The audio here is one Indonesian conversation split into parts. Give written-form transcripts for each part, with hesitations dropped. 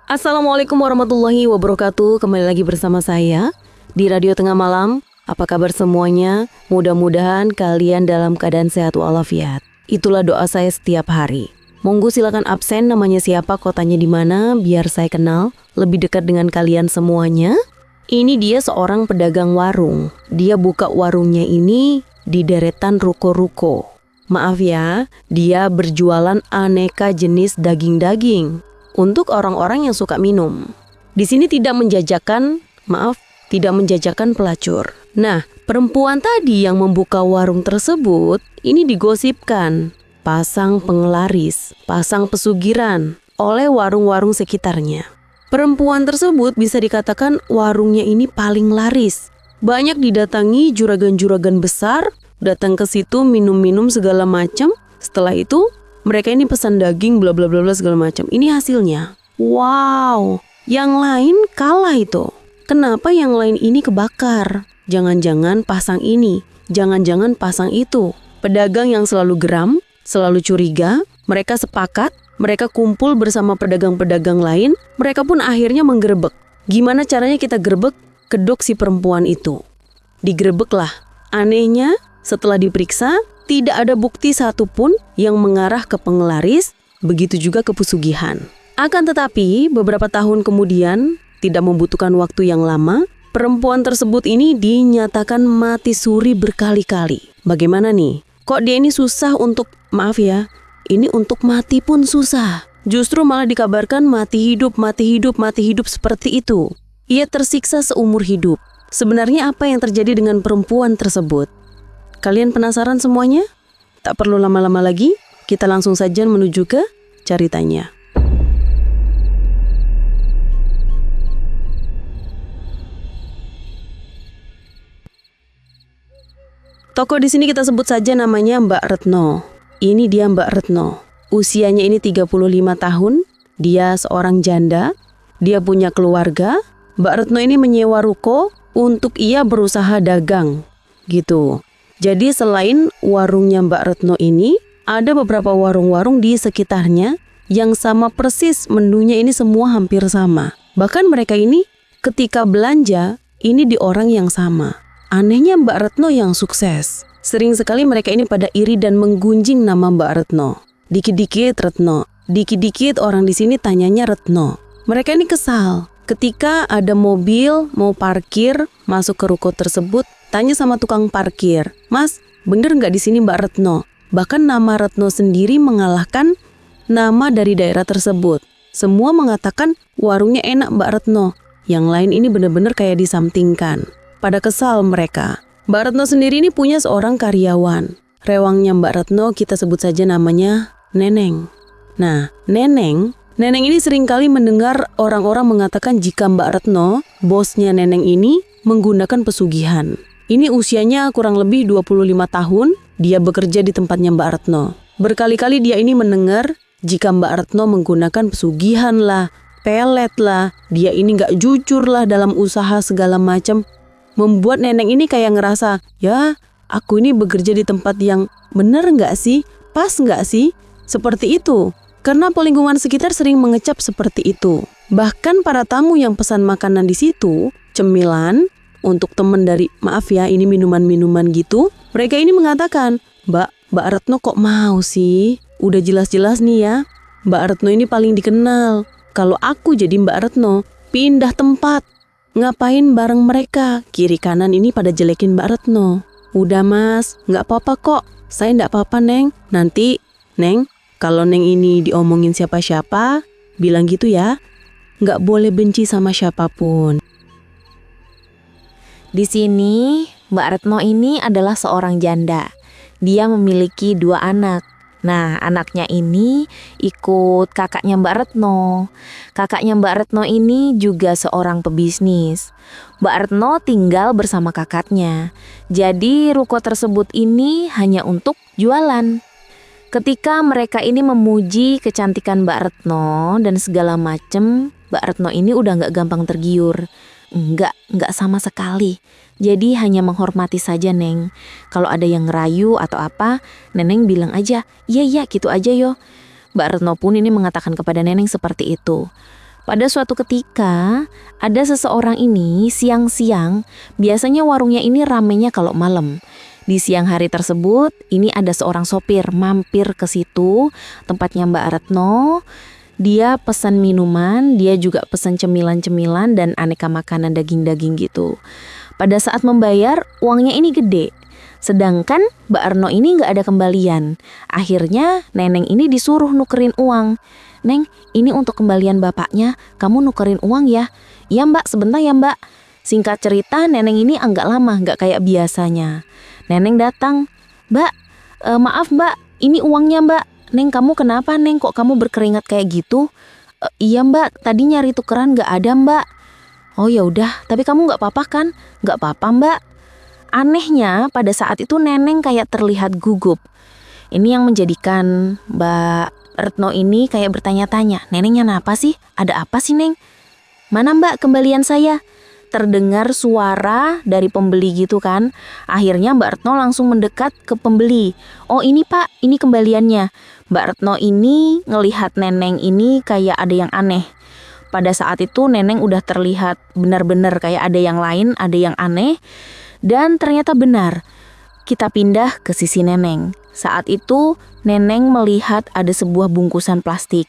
Assalamualaikum warahmatullahi wabarakatuh. Kembali lagi bersama saya di Radio Tengah Malam. Apa kabar semuanya? Mudah-mudahan kalian dalam keadaan sehat walafiat. Itulah doa saya setiap hari. Monggo silakan absen, namanya siapa, kotanya di mana, biar saya kenal lebih dekat dengan kalian semuanya. Ini dia seorang pedagang warung. Dia buka warungnya ini di deretan ruko-ruko. Maaf ya, dia berjualan aneka jenis daging-daging untuk orang-orang yang suka minum. Di sini tidak menjajakan pelacur. Nah, perempuan tadi yang membuka warung tersebut, ini digosipkan pasang penglaris, pasang pesugiran oleh warung-warung sekitarnya. Perempuan tersebut bisa dikatakan warungnya ini paling laris. Banyak didatangi juragan-juragan besar, datang ke situ minum-minum segala macam. Setelah itu mereka ini pesan daging bla bla bla segala macam. Ini hasilnya. Wow, yang lain kalah itu. Kenapa yang lain ini kebakar? Jangan-jangan pasang ini, jangan-jangan pasang itu. Pedagang yang selalu geram, selalu curiga, mereka sepakat, mereka kumpul bersama pedagang-pedagang lain, mereka pun akhirnya menggerebek. Gimana caranya kita gerebek kedok si perempuan itu? Digerebeklah. Anehnya, setelah diperiksa, tidak ada bukti satupun yang mengarah ke penglaris, begitu juga ke pesugihan. Akan tetapi, beberapa tahun kemudian, tidak membutuhkan waktu yang lama, perempuan tersebut ini dinyatakan mati suri berkali-kali. Bagaimana nih? Kok dia ini susah untuk, ini untuk mati pun susah. Justru malah dikabarkan mati hidup seperti itu. Ia tersiksa seumur hidup. Sebenarnya apa yang terjadi dengan perempuan tersebut? Kalian penasaran semuanya? Tak perlu lama-lama lagi, kita langsung saja menuju ke ceritanya. Tokoh di sini kita sebut saja namanya Mbak Retno. Ini dia Mbak Retno. Usianya ini 35 tahun. Dia seorang janda. Dia punya keluarga. Mbak Retno ini menyewa ruko untuk ia berusaha dagang. Gitu. Jadi selain warungnya Mbak Retno ini, ada beberapa warung-warung di sekitarnya yang sama persis, menunya ini semua hampir sama. Bahkan mereka ini ketika belanja, ini di orang yang sama. Anehnya Mbak Retno yang sukses. Sering sekali mereka ini pada iri dan menggunjing nama Mbak Retno. Dikit-dikit Retno, dikit-dikit orang di sini tanyanya Retno. Mereka ini kesal. Ketika ada mobil mau parkir masuk ke ruko tersebut, tanya sama tukang parkir, "Mas, bener nggak di sini Mbak Retno?" Bahkan nama Retno sendiri mengalahkan nama dari daerah tersebut. Semua mengatakan warungnya enak Mbak Retno. Yang lain ini benar-benar kayak disampingkan. Pada kesal mereka. Mbak Retno sendiri ini punya seorang karyawan. Rewangnya Mbak Retno kita sebut saja namanya Neneng. Nah, Neneng ini seringkali mendengar orang-orang mengatakan jika Mbak Retno, bosnya Neneng ini, menggunakan pesugihan. Ini usianya kurang lebih 25 tahun, dia bekerja di tempatnya Mbak Retno. Berkali-kali dia ini mendengar jika Mbak Retno menggunakan pesugihan lah, pelet lah, dia ini gak jujur lah dalam usaha segala macam. Membuat Neneng ini kayak ngerasa, ya aku ini bekerja di tempat yang bener gak sih? Pas gak sih? Seperti itu. Karena lingkungan sekitar sering mengecap seperti itu. Bahkan para tamu yang pesan makanan di situ, cemilan, untuk temen dari, ini minuman-minuman gitu, mereka ini mengatakan, Mbak Retno kok mau sih? Udah jelas-jelas nih ya, Mbak Retno ini paling dikenal. Kalau aku jadi Mbak Retno, pindah tempat. Ngapain bareng mereka? Kiri kanan ini pada jelekin Mbak Retno. Udah mas, gak apa-apa kok. Saya gak apa-apa Neng. Nanti, Neng, kalau Neng ini diomongin siapa-siapa, bilang gitu ya. Gak boleh benci sama siapapun. Di sini, Mbak Retno ini adalah seorang janda. Dia memiliki 2 anak. Nah, anaknya ini ikut kakaknya Mbak Retno. Kakaknya Mbak Retno ini juga seorang pebisnis. Mbak Retno tinggal bersama kakaknya. Jadi, ruko tersebut ini hanya untuk jualan. Ketika mereka ini memuji kecantikan Mbak Retno dan segala macem, Mbak Retno ini udah gak gampang tergiur. Enggak sama sekali. Jadi hanya menghormati saja Neng. Kalau ada yang ngerayu atau apa, Neneng bilang aja, iya gitu aja yo. Mbak Retno pun ini mengatakan kepada Neneng seperti itu. Pada suatu ketika, ada seseorang ini siang-siang, biasanya warungnya ini ramenya kalau malam. Di siang hari tersebut, ini ada seorang sopir mampir ke situ, tempatnya Mbak Retno. Dia pesan minuman, dia juga pesan cemilan-cemilan dan aneka makanan daging-daging gitu. Pada saat membayar, uangnya ini gede. Sedangkan Mbak Retno ini nggak ada kembalian. Akhirnya neneng ini disuruh nukerin uang. Neng, ini untuk kembalian bapaknya, kamu nukerin uang ya. Iya Mbak, sebentar ya Mbak. Singkat cerita, neneng ini agak lama, nggak kayak biasanya. Neneng datang, Mbak, maaf Mbak, ini uangnya Mbak. Neng, kamu kenapa Neng, kok kamu berkeringat kayak gitu? Iya Mbak, tadi nyari tukeran nggak ada Mbak. Oh ya udah, tapi kamu nggak apa-apa kan? Nggak apa-apa Mbak. Anehnya pada saat itu neneng kayak terlihat gugup. Ini yang menjadikan Mbak Retno ini kayak bertanya-tanya, nenengnya kenapa sih? Ada apa sih Neng? Mana Mbak kembalian saya? Terdengar suara dari pembeli gitu kan. Akhirnya Mbak Retno langsung mendekat ke pembeli. Oh ini Pak, ini kembaliannya. Mbak Retno ini ngelihat neneng ini kayak ada yang aneh. Pada saat itu neneng udah terlihat benar-benar kayak ada yang lain, ada yang aneh. Dan ternyata benar. Kita pindah ke sisi neneng. Saat itu neneng melihat ada sebuah bungkusan plastik,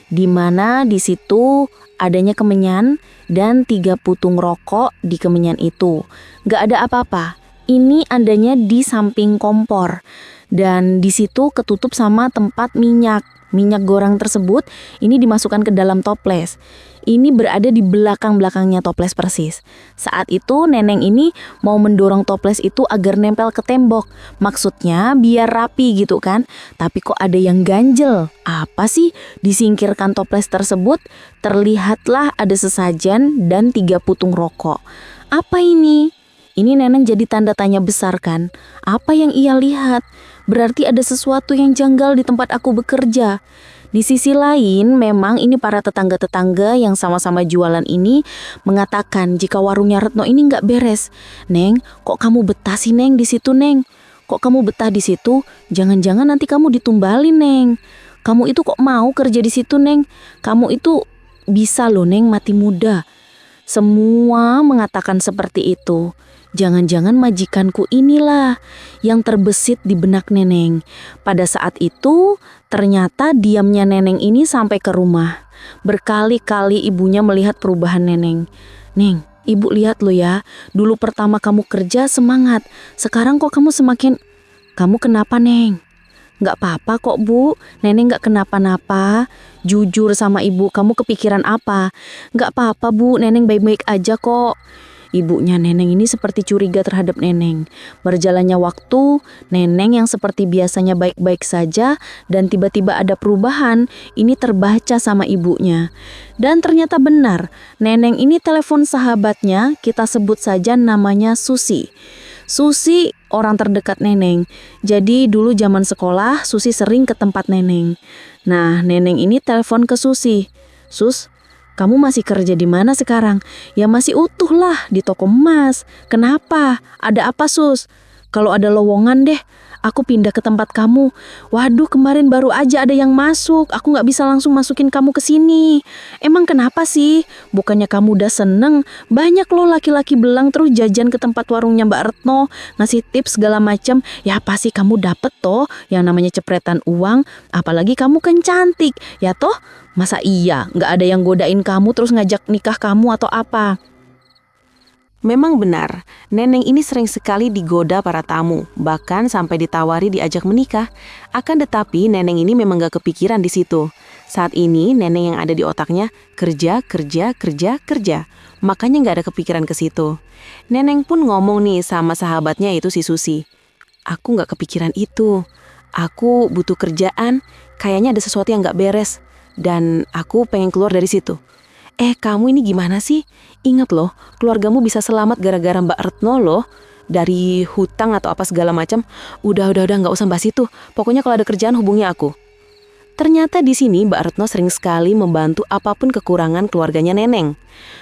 di mana di situ adanya kemenyan dan 3 putung rokok di kemenyan itu. Gak ada apa-apa. Ini adanya di samping kompor. Dan di situ ketutup sama tempat minyak. Minyak goreng tersebut ini dimasukkan ke dalam toples. Ini berada di belakang-belakangnya toples persis. Saat itu neneng ini mau mendorong toples itu agar nempel ke tembok. Maksudnya biar rapi gitu kan. Tapi kok ada yang ganjel. Apa sih? Disingkirkan toples tersebut, terlihatlah ada sesajen dan 3 putung rokok. Apa ini? Ini neneng jadi tanda tanya besar kan. Apa yang ia lihat? Berarti ada sesuatu yang janggal di tempat aku bekerja. Di sisi lain, memang ini para tetangga-tetangga yang sama-sama jualan ini mengatakan jika warungnya Retno ini nggak beres. Neng, kok kamu betah sih Neng di situ Neng? Kok kamu betah di situ? Jangan-jangan nanti kamu ditumbalin Neng. Kamu itu kok mau kerja di situ Neng? Kamu itu bisa loh Neng mati muda. Semua mengatakan seperti itu. Jangan-jangan majikanku inilah yang terbesit di benak neneng. Pada saat itu ternyata diamnya neneng ini sampai ke rumah. Berkali-kali ibunya melihat perubahan neneng. Neng, ibu lihat lo ya. Dulu pertama kamu kerja semangat. Sekarang kok kamu semakin... Kamu kenapa Neng? Gak apa-apa kok Bu. Neneng gak kenapa-napa. Jujur sama ibu, kamu kepikiran apa? Gak apa-apa Bu, neneng baik-baik aja kok. Ibunya neneng ini seperti curiga terhadap neneng. Berjalannya waktu, neneng yang seperti biasanya baik-baik saja dan tiba-tiba ada perubahan, ini terbaca sama ibunya. Dan ternyata benar, neneng ini telepon sahabatnya, kita sebut saja namanya Susi. Susi orang terdekat neneng. Jadi dulu zaman sekolah, Susi sering ke tempat neneng. Nah, neneng ini telepon ke Susi. Sus, kamu masih kerja di mana sekarang? Ya masih utuh lah di toko emas. Kenapa? Ada apa Sus? Kalau ada lowongan deh, aku pindah ke tempat kamu. Waduh, kemarin baru aja ada yang masuk. Aku gak bisa langsung masukin kamu ke sini. Emang kenapa sih? Bukannya kamu udah seneng? Banyak loh laki-laki belang terus jajan ke tempat warungnya Mbak Retno, ngasih tips segala macam. Ya pasti kamu dapet toh yang namanya cepretan uang. Apalagi kamu kan cantik, ya toh? Masa iya gak ada yang godain kamu terus ngajak nikah kamu atau apa? Memang benar, neneng ini sering sekali digoda para tamu, bahkan sampai ditawari diajak menikah. Akan tetapi neneng ini memang gak kepikiran di situ. Saat ini neneng yang ada di otaknya kerja. Makanya gak ada kepikiran ke situ. Neneng pun ngomong nih sama sahabatnya itu si Susi. Aku gak kepikiran itu. Aku butuh kerjaan, kayaknya ada sesuatu yang gak beres. Dan aku pengen keluar dari situ. Kamu ini gimana sih? Ingat loh, keluargamu bisa selamat gara-gara Mbak Retno loh. Dari hutang atau apa segala macam. Udah, gak usah bahas itu. Pokoknya kalau ada kerjaan hubungi aku. Ternyata di sini Mbak Retno sering sekali membantu apapun kekurangan keluarganya neneng.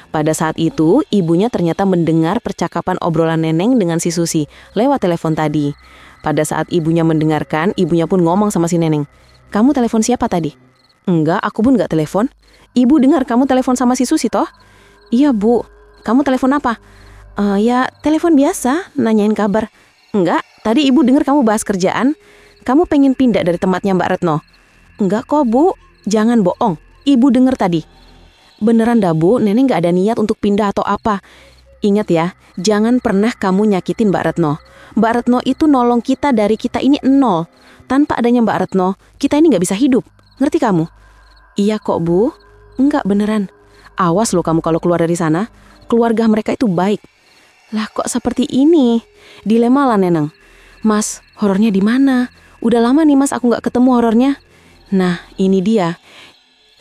Pada saat itu, ibunya ternyata mendengar percakapan obrolan neneng dengan si Susi lewat telepon tadi. Pada saat ibunya mendengarkan, ibunya pun ngomong sama si neneng. Kamu telepon siapa tadi? Enggak, aku pun nggak telepon. Ibu dengar kamu telepon sama si Susi toh? Iya Bu, kamu telepon apa? Ya telepon biasa, nanyain kabar. Enggak, tadi ibu dengar kamu bahas kerjaan. Kamu pengen pindah dari tempatnya Mbak Retno? Enggak kok Bu, jangan bohong. Ibu dengar tadi. Beneran dah Bu, Nenek nggak ada niat untuk pindah atau apa. Ingat ya, jangan pernah kamu nyakitin Mbak Retno. Mbak Retno itu nolong kita dari kita ini nol. Tanpa adanya Mbak Retno, kita ini nggak bisa hidup. Ngerti kamu? Iya kok Bu. Enggak beneran. Awas loh kamu kalau keluar dari sana. Keluarga mereka itu baik. Lah kok seperti ini? Dilema lah Neneng. Mas, horornya di mana? Udah lama nih Mas aku nggak ketemu horornya. Nah, ini dia.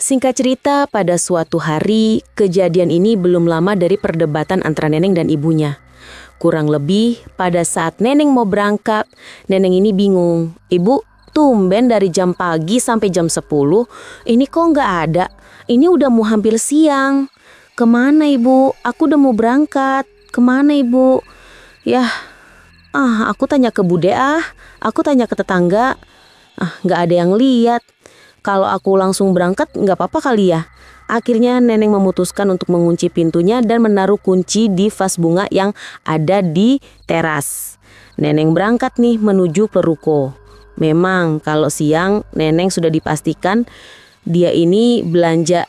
Singkat cerita, pada suatu hari, kejadian ini belum lama dari perdebatan antara Neneng dan ibunya. Kurang lebih, pada saat Neneng mau berangkat, Neneng ini bingung. Ibu, tumben dari jam pagi sampai jam 10, ini kok nggak ada? Ini udah mau hampir siang. Kemana Ibu? Aku udah mau berangkat. Kemana Ibu? Yah, aku tanya ke Bude aku tanya ke tetangga. Nggak ada yang lihat. Kalau aku langsung berangkat nggak apa-apa kali ya. Akhirnya Neneng memutuskan untuk mengunci pintunya dan menaruh kunci di vas bunga yang ada di teras. Neneng berangkat nih menuju ke ruko. Memang kalau siang Neneng sudah dipastikan dia ini belanja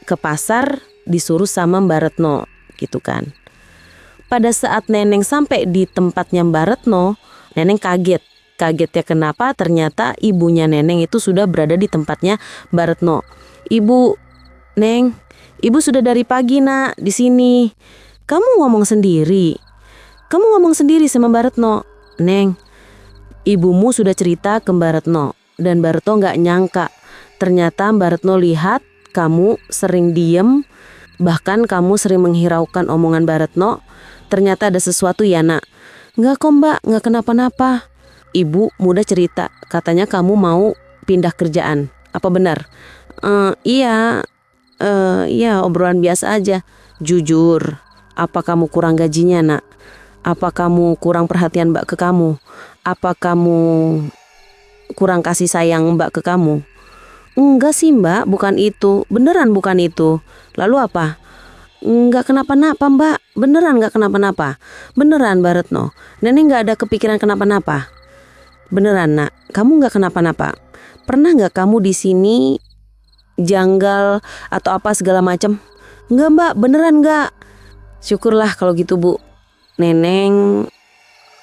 ke pasar disuruh sama Mbak Retno gitu kan. Pada saat Neneng sampai di tempatnya Mbak Retno, Neneng kaget. Kagetnya kenapa? Ternyata ibunya Neneng itu sudah berada di tempatnya Mbak Retno. Ibu, Neng, Ibu sudah dari pagi nak di sini. Kamu ngomong sendiri. Kamu ngomong sendiri sama Mbak Retno. Neng, ibumu sudah cerita ke Mbak Retno. Dan Mbak Retno nggak nyangka. Ternyata Mbak Retno lihat kamu sering diem. Bahkan kamu sering menghiraukan omongan Mbak Retno. Ternyata ada sesuatu ya nak. Nggak kok Mbak, nggak kenapa-napa. Ibu muda cerita, katanya kamu mau pindah kerjaan. Apa benar? Iya, obrolan biasa aja. Jujur, apa kamu kurang gajinya nak? Apa kamu kurang perhatian Mbak ke kamu? Apa kamu kurang kasih sayang Mbak ke kamu? Enggak sih Mbak, bukan itu. Beneran bukan itu. Lalu apa? Enggak kenapa-napa Mbak. Beneran enggak kenapa-napa. Beneran Mbak Retno. Nenek enggak ada kepikiran kenapa-napa. Beneran nak, kamu nggak kenapa-napa. Pernah nggak kamu di sini janggal atau apa segala macam? Nggak Mbak, beneran nggak. Syukurlah kalau gitu Bu. Neneng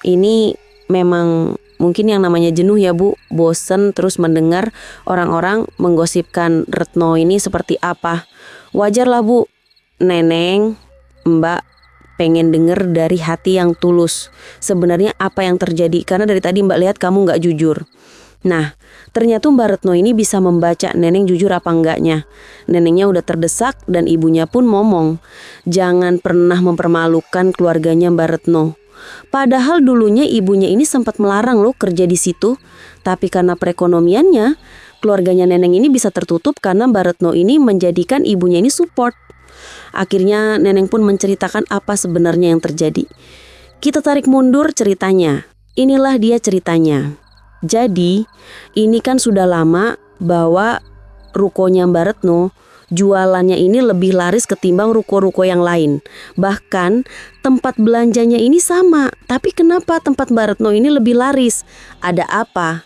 ini memang mungkin yang namanya jenuh ya Bu. Bosen terus mendengar orang-orang menggosipkan Retno ini seperti apa. Wajar lah Bu. Neneng, Mbak pengen denger dari hati yang tulus. Sebenarnya apa yang terjadi? Karena dari tadi Mbak lihat kamu gak jujur. Nah, ternyata Mbak Retno ini bisa membaca Neneng jujur apa enggaknya. Nenengnya udah terdesak dan ibunya pun ngomong. Jangan pernah mempermalukan keluarganya Mbak Retno. Padahal dulunya ibunya ini sempat melarang loh kerja di situ. Tapi karena perekonomiannya, keluarganya Neneng ini bisa tertutup karena Mbak Retno ini menjadikan ibunya ini support. Akhirnya Neneng pun menceritakan apa sebenarnya yang terjadi. Kita tarik mundur ceritanya. Inilah dia ceritanya. Jadi ini kan sudah lama bahwa rukonya Mbak Retno jualannya ini lebih laris ketimbang ruko-ruko yang lain. Bahkan tempat belanjanya ini sama. Tapi kenapa tempat Mbak Retno ini lebih laris? Ada apa?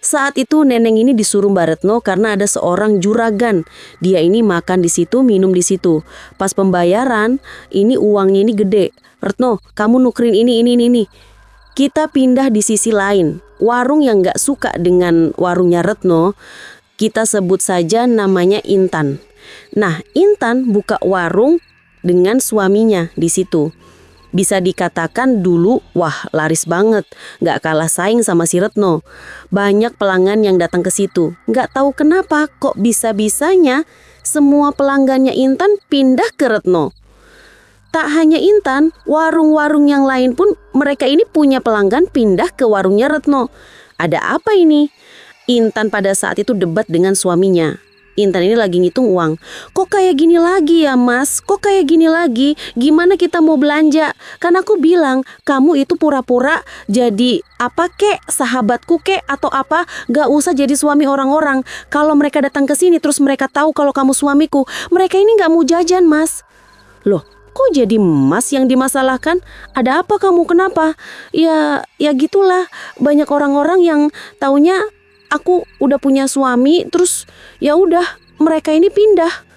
Saat itu Neneng ini disuruh Mbak Retno karena ada seorang juragan. Dia ini makan di situ, minum di situ. Pas pembayaran, ini uangnya ini gede. Retno, kamu nukerin ini. Kita pindah di sisi lain. Warung yang gak suka dengan warungnya Retno, kita sebut saja namanya Intan. Nah, Intan buka warung dengan suaminya di situ. Bisa dikatakan dulu, wah laris banget, gak kalah saing sama si Retno. Banyak pelanggan yang datang ke situ. Gak tahu kenapa kok bisa-bisanya semua pelanggannya Intan pindah ke Retno. Tak hanya Intan, warung-warung yang lain pun mereka ini punya pelanggan pindah ke warungnya Retno. Ada apa ini? Intan pada saat itu debat dengan suaminya. Intan ini lagi ngitung uang. Kok kayak gini lagi ya mas? Kok kayak gini lagi? Gimana kita mau belanja? Kan aku bilang kamu itu pura-pura jadi apa kek, sahabatku kek atau apa. Gak usah jadi suami orang-orang. Kalau mereka datang ke sini terus mereka tahu kalau kamu suamiku, mereka ini gak mau jajan mas. Loh, kok jadi mas yang dimasalahkan? Ada apa kamu? Kenapa? Ya gitulah. Banyak orang-orang yang taunya aku udah punya suami, terus ya udah mereka ini pindah.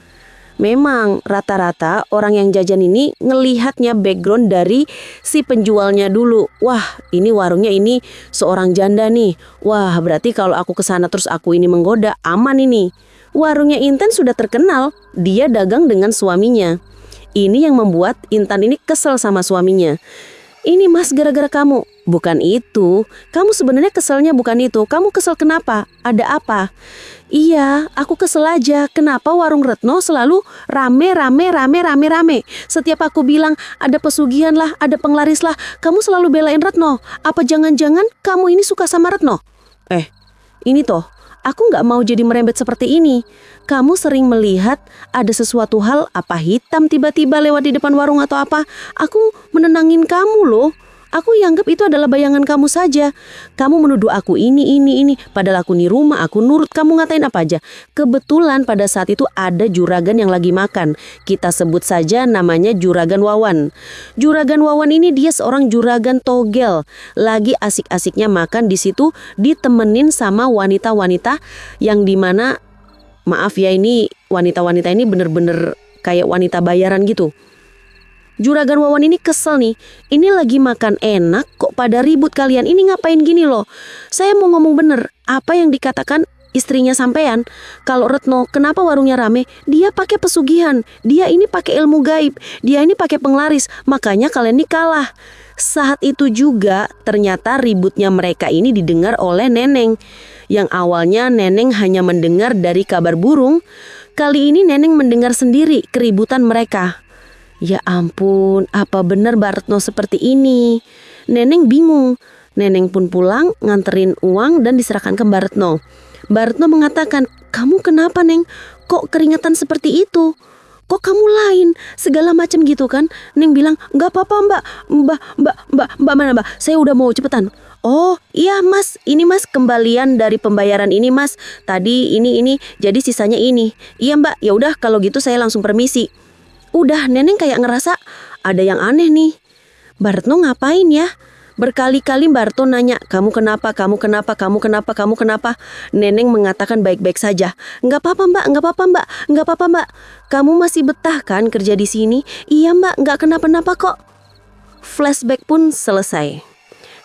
Memang rata-rata orang yang jajan ini ngelihatnya background dari si penjualnya dulu. Wah, ini warungnya ini seorang janda nih. Wah, berarti kalau aku kesana terus aku ini menggoda, aman ini. Warungnya Intan sudah terkenal, dia dagang dengan suaminya. Ini yang membuat Intan ini kesel sama suaminya. Ini mas gara-gara kamu. Bukan itu. Kamu sebenarnya keselnya bukan itu. Kamu kesel kenapa? Ada apa? Iya, aku kesel aja. Kenapa warung Retno selalu rame. Setiap aku bilang ada pesugihan lah, ada penglaris lah, kamu selalu belain Retno. Apa jangan-jangan kamu ini suka sama Retno? Ini toh, aku gak mau jadi merembet seperti ini. Kamu sering melihat ada sesuatu hal apa hitam tiba-tiba lewat di depan warung atau apa. Aku menenangin kamu loh. Aku anggap itu adalah bayangan kamu saja. Kamu menuduh aku ini. Padahal aku di rumah, aku nurut, kamu ngatain apa aja. Kebetulan pada saat itu ada juragan yang lagi makan. Kita sebut saja namanya Juragan Wawan. Juragan Wawan ini dia seorang juragan togel. Lagi asik-asiknya makan di situ, ditemenin sama wanita-wanita yang dimana, maaf ya, ini wanita-wanita ini bener-bener kayak wanita bayaran gitu. Juragan Wawan ini kesel nih. Ini lagi makan enak kok pada ribut kalian. Ini ngapain gini loh? Saya mau ngomong bener. Apa yang dikatakan istrinya sampean? Kalau Retno kenapa warungnya rame? Dia pakai pesugihan. Dia ini pakai ilmu gaib. Dia ini pakai penglaris. Makanya kalian ini kalah. Saat itu juga ternyata ributnya mereka ini didengar oleh Neneng. Yang awalnya Neneng hanya mendengar dari kabar burung. Kali ini Neneng mendengar sendiri keributan mereka. Ya ampun, apa benar Mbak Retno seperti ini? Neneng bingung. Neneng pun pulang, nganterin uang dan diserahkan ke Mbak Retno. Mbak Retno mengatakan, kamu kenapa Neng? Kok keringetan seperti itu? Kok kamu lain? Segala macam gitu kan? Neng bilang, nggak apa-apa Mbak mana Mbak? Saya udah mau cepetan. Oh iya mas, ini mas kembalian dari pembayaran ini mas. Tadi ini, jadi sisanya ini. Iya Mbak, ya udah kalau gitu saya langsung permisi. Udah, Neneng kayak ngerasa ada yang aneh nih. Mbak Retno ngapain ya? Berkali-kali Mbak Retno nanya, kamu kenapa? Neneng mengatakan baik-baik saja. Nggak apa-apa Mbak. Kamu masih betah kan kerja di sini? Iya Mbak, nggak kenapa-napa kok. Flashback pun selesai.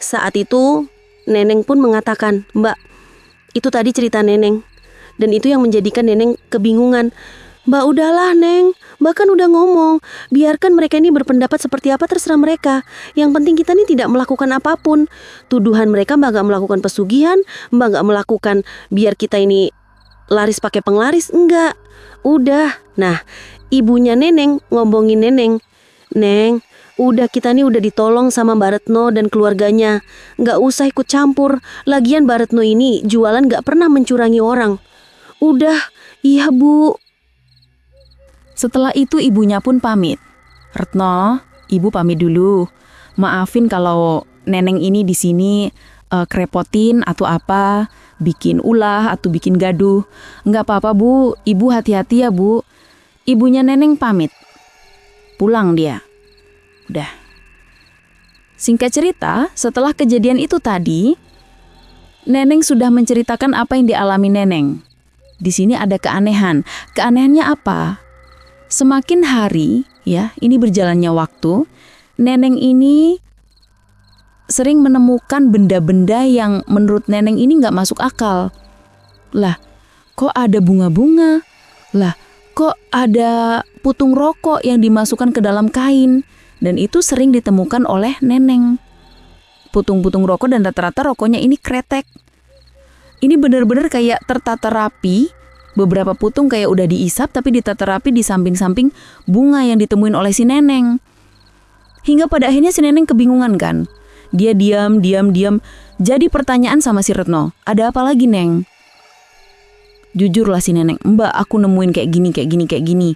Saat itu Neneng pun mengatakan, Mbak, itu tadi cerita Neneng. Dan itu yang menjadikan Neneng kebingungan. Mbak udahlah Neng, Mbak kan udah ngomong, biarkan mereka ini berpendapat seperti apa terserah mereka. Yang penting kita ini tidak melakukan apapun. Tuduhan mereka Mbak gak melakukan pesugihan, Mbak gak melakukan biar kita ini laris pakai penglaris, enggak. Udah, nah ibunya Neneng ngomongin Neneng. Neng, udah kita nih udah ditolong sama Mbak Retno dan keluarganya. Gak usah ikut campur, lagian Mbak Retno ini jualan gak pernah mencurangi orang. Udah, iya Bu. Setelah itu ibunya pun pamit. Retno, ibu pamit dulu. Maafin kalau Neneng ini di sini kerepotin atau apa, bikin ulah atau bikin gaduh. Enggak apa-apa Bu, ibu hati-hati ya Bu. Ibunya Neneng pamit. Pulang dia. Udah. Singkat cerita, setelah kejadian itu tadi, Neneng sudah menceritakan apa yang dialami Neneng. Di sini ada keanehan. Keanehannya apa? Semakin hari, ya, ini berjalannya waktu, Neneng ini sering menemukan benda-benda yang menurut Neneng ini nggak masuk akal. Lah, kok ada bunga-bunga? Lah, kok ada putung rokok yang dimasukkan ke dalam kain? Dan itu sering ditemukan oleh Neneng. Putung-putung rokok dan rata-rata rokoknya ini kretek. Ini benar-benar kayak tertata rapi. Beberapa putung kayak udah diisap tapi ditata rapi di samping-samping bunga yang ditemuin oleh si Neneng. Hingga pada akhirnya si Neneng kebingungan kan. Dia diam. Jadi pertanyaan sama si Retno, ada apa lagi Neng? Jujurlah si neneng, Mbak aku nemuin kayak gini.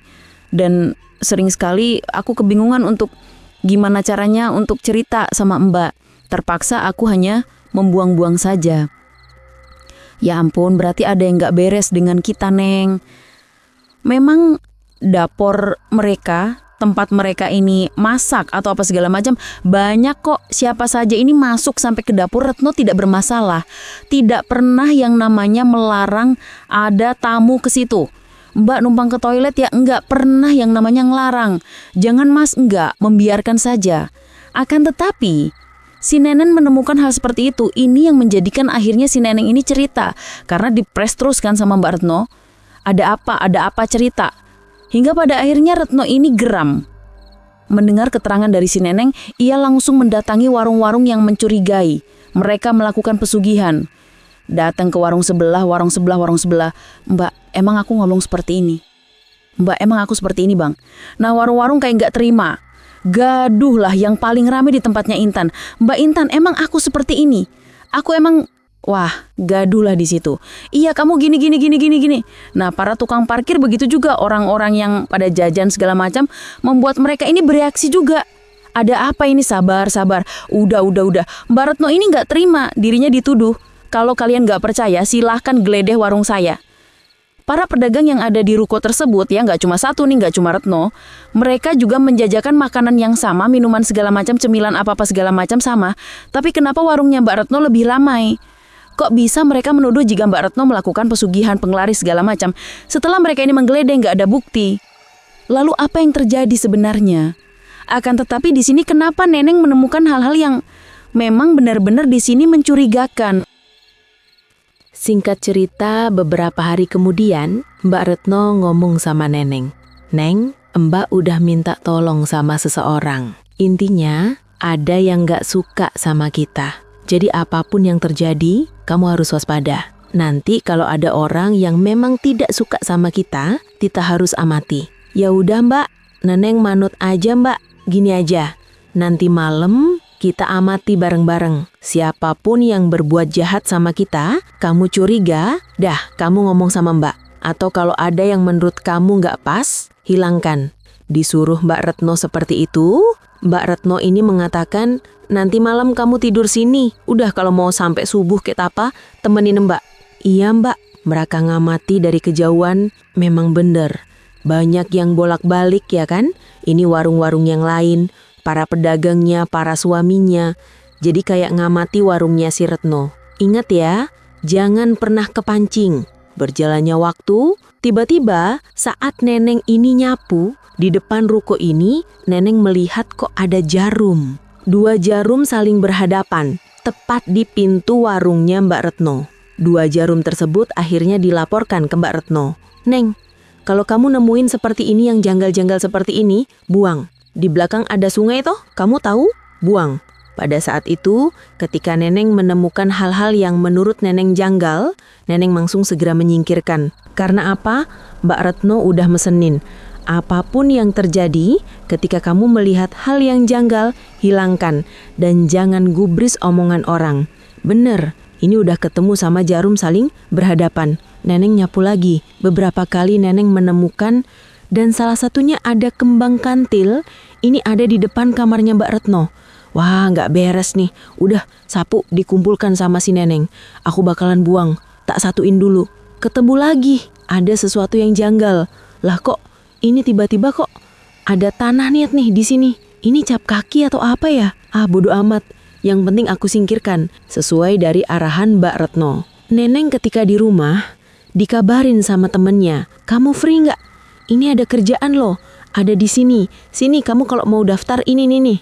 Dan sering sekali aku kebingungan untuk gimana caranya untuk cerita sama Mbak. Terpaksa aku hanya membuang-buang saja. Ya ampun, berarti ada yang gak beres dengan kita, Neng. Memang dapur mereka, tempat mereka ini masak atau apa segala macam, banyak kok. Siapa saja ini masuk sampai ke dapur Retno tidak bermasalah. Tidak pernah yang namanya melarang ada tamu ke situ. Mbak numpang ke toilet ya enggak pernah yang namanya ngelarang. Jangan Mas, enggak, membiarkan saja. Akan tetapi si Neneng menemukan hal seperti itu. Ini yang menjadikan akhirnya si Neneng ini cerita. Karena dipres terus kan sama Mbak Retno. Ada apa cerita. Hingga pada akhirnya Retno ini geram. Mendengar keterangan dari si Neneng, ia langsung mendatangi warung-warung yang mencurigai. Mereka melakukan pesugihan. Datang ke warung sebelah. Mbak, emang aku ngomong seperti ini? Mbak, emang aku seperti ini, Bang? Nah, warung-warung kayak nggak terima. Gaduh lah yang paling rame di tempatnya Intan. Mbak Intan, emang aku seperti ini? Aku emang... Wah, gaduh lah di situ. Iya, kamu gini. Nah, para tukang parkir begitu juga, orang-orang yang pada jajan segala macam membuat mereka ini bereaksi juga. Ada apa ini? Sabar. Udah. Mbak Retno ini nggak terima, dirinya dituduh. Kalau kalian nggak percaya, silahkan geledah warung saya. Para pedagang yang ada di ruko tersebut, ya nggak cuma satu nih, nggak cuma Retno. Mereka juga menjajakan makanan yang sama, minuman segala macam, cemilan apa-apa segala macam sama. Tapi kenapa warungnya Mbak Retno lebih ramai? Kok bisa mereka menuduh jika Mbak Retno melakukan pesugihan, penglaris segala macam? Setelah mereka ini menggeledah nggak ada bukti. Lalu apa yang terjadi sebenarnya? Akan tetapi di sini kenapa Neneng menemukan hal-hal yang memang benar-benar di sini mencurigakan? Singkat cerita, beberapa hari kemudian, Mbak Retno ngomong sama Neneng. Neng, Mbak udah minta tolong sama seseorang. Intinya, ada yang gak suka sama kita. Jadi apapun yang terjadi, kamu harus waspada. Nanti kalau ada orang yang memang tidak suka sama kita harus amati. Ya udah Mbak, Neneng manut aja Mbak. Gini aja, nanti malam kita amati bareng-bareng. Siapapun yang berbuat jahat sama kita, kamu curiga, dah kamu ngomong sama Mbak. Atau kalau ada yang menurut kamu gak pas, hilangkan. Disuruh Mbak Retno seperti itu, Mbak Retno ini mengatakan, nanti malam kamu tidur sini. Udah kalau mau sampai subuh kayak apa, temenin Mbak. Iya Mbak, mereka ngamati dari kejauhan, memang bener. Banyak yang bolak-balik ya kan? Ini warung-warung yang lain, para pedagangnya, para suaminya. Jadi kayak ngamati warungnya si Retno. Ingat ya, jangan pernah kepancing. Berjalannya waktu, tiba-tiba saat Neneng ini nyapu, di depan ruko ini, Neneng melihat kok ada jarum. 2 jarum saling berhadapan, tepat di pintu warungnya Mbak Retno. 2 jarum tersebut akhirnya dilaporkan ke Mbak Retno. Neng, kalau kamu nemuin seperti ini yang janggal-janggal seperti ini, buang. Di belakang ada sungai toh, kamu tahu? Buang. Pada saat itu, ketika Neneng menemukan hal-hal yang menurut Neneng janggal, Neneng langsung segera menyingkirkan. Karena apa? Mbak Retno udah mesenin. Apapun yang terjadi, ketika kamu melihat hal yang janggal, hilangkan. Dan jangan gubris omongan orang. Bener, ini udah ketemu sama jarum saling berhadapan. Neneng nyapu lagi. Beberapa kali Neneng menemukan, dan salah satunya ada kembang kantil. Ini ada di depan kamarnya Mbak Retno. Wah, nggak beres nih. Udah, sapu dikumpulkan sama si Neneng. Aku bakalan buang. Tak satuin dulu. Ketemu lagi. Ada sesuatu yang janggal. Lah kok, ini tiba-tiba kok ada tanah nih di sini. Ini cap kaki atau apa ya? Ah, bodo amat. Yang penting aku singkirkan. Sesuai dari arahan Mbak Retno. Neneng ketika di rumah, dikabarin sama temennya. Kamu free nggak? Ini ada kerjaan loh. Ada di sini. Sini kamu kalau mau daftar ini nih.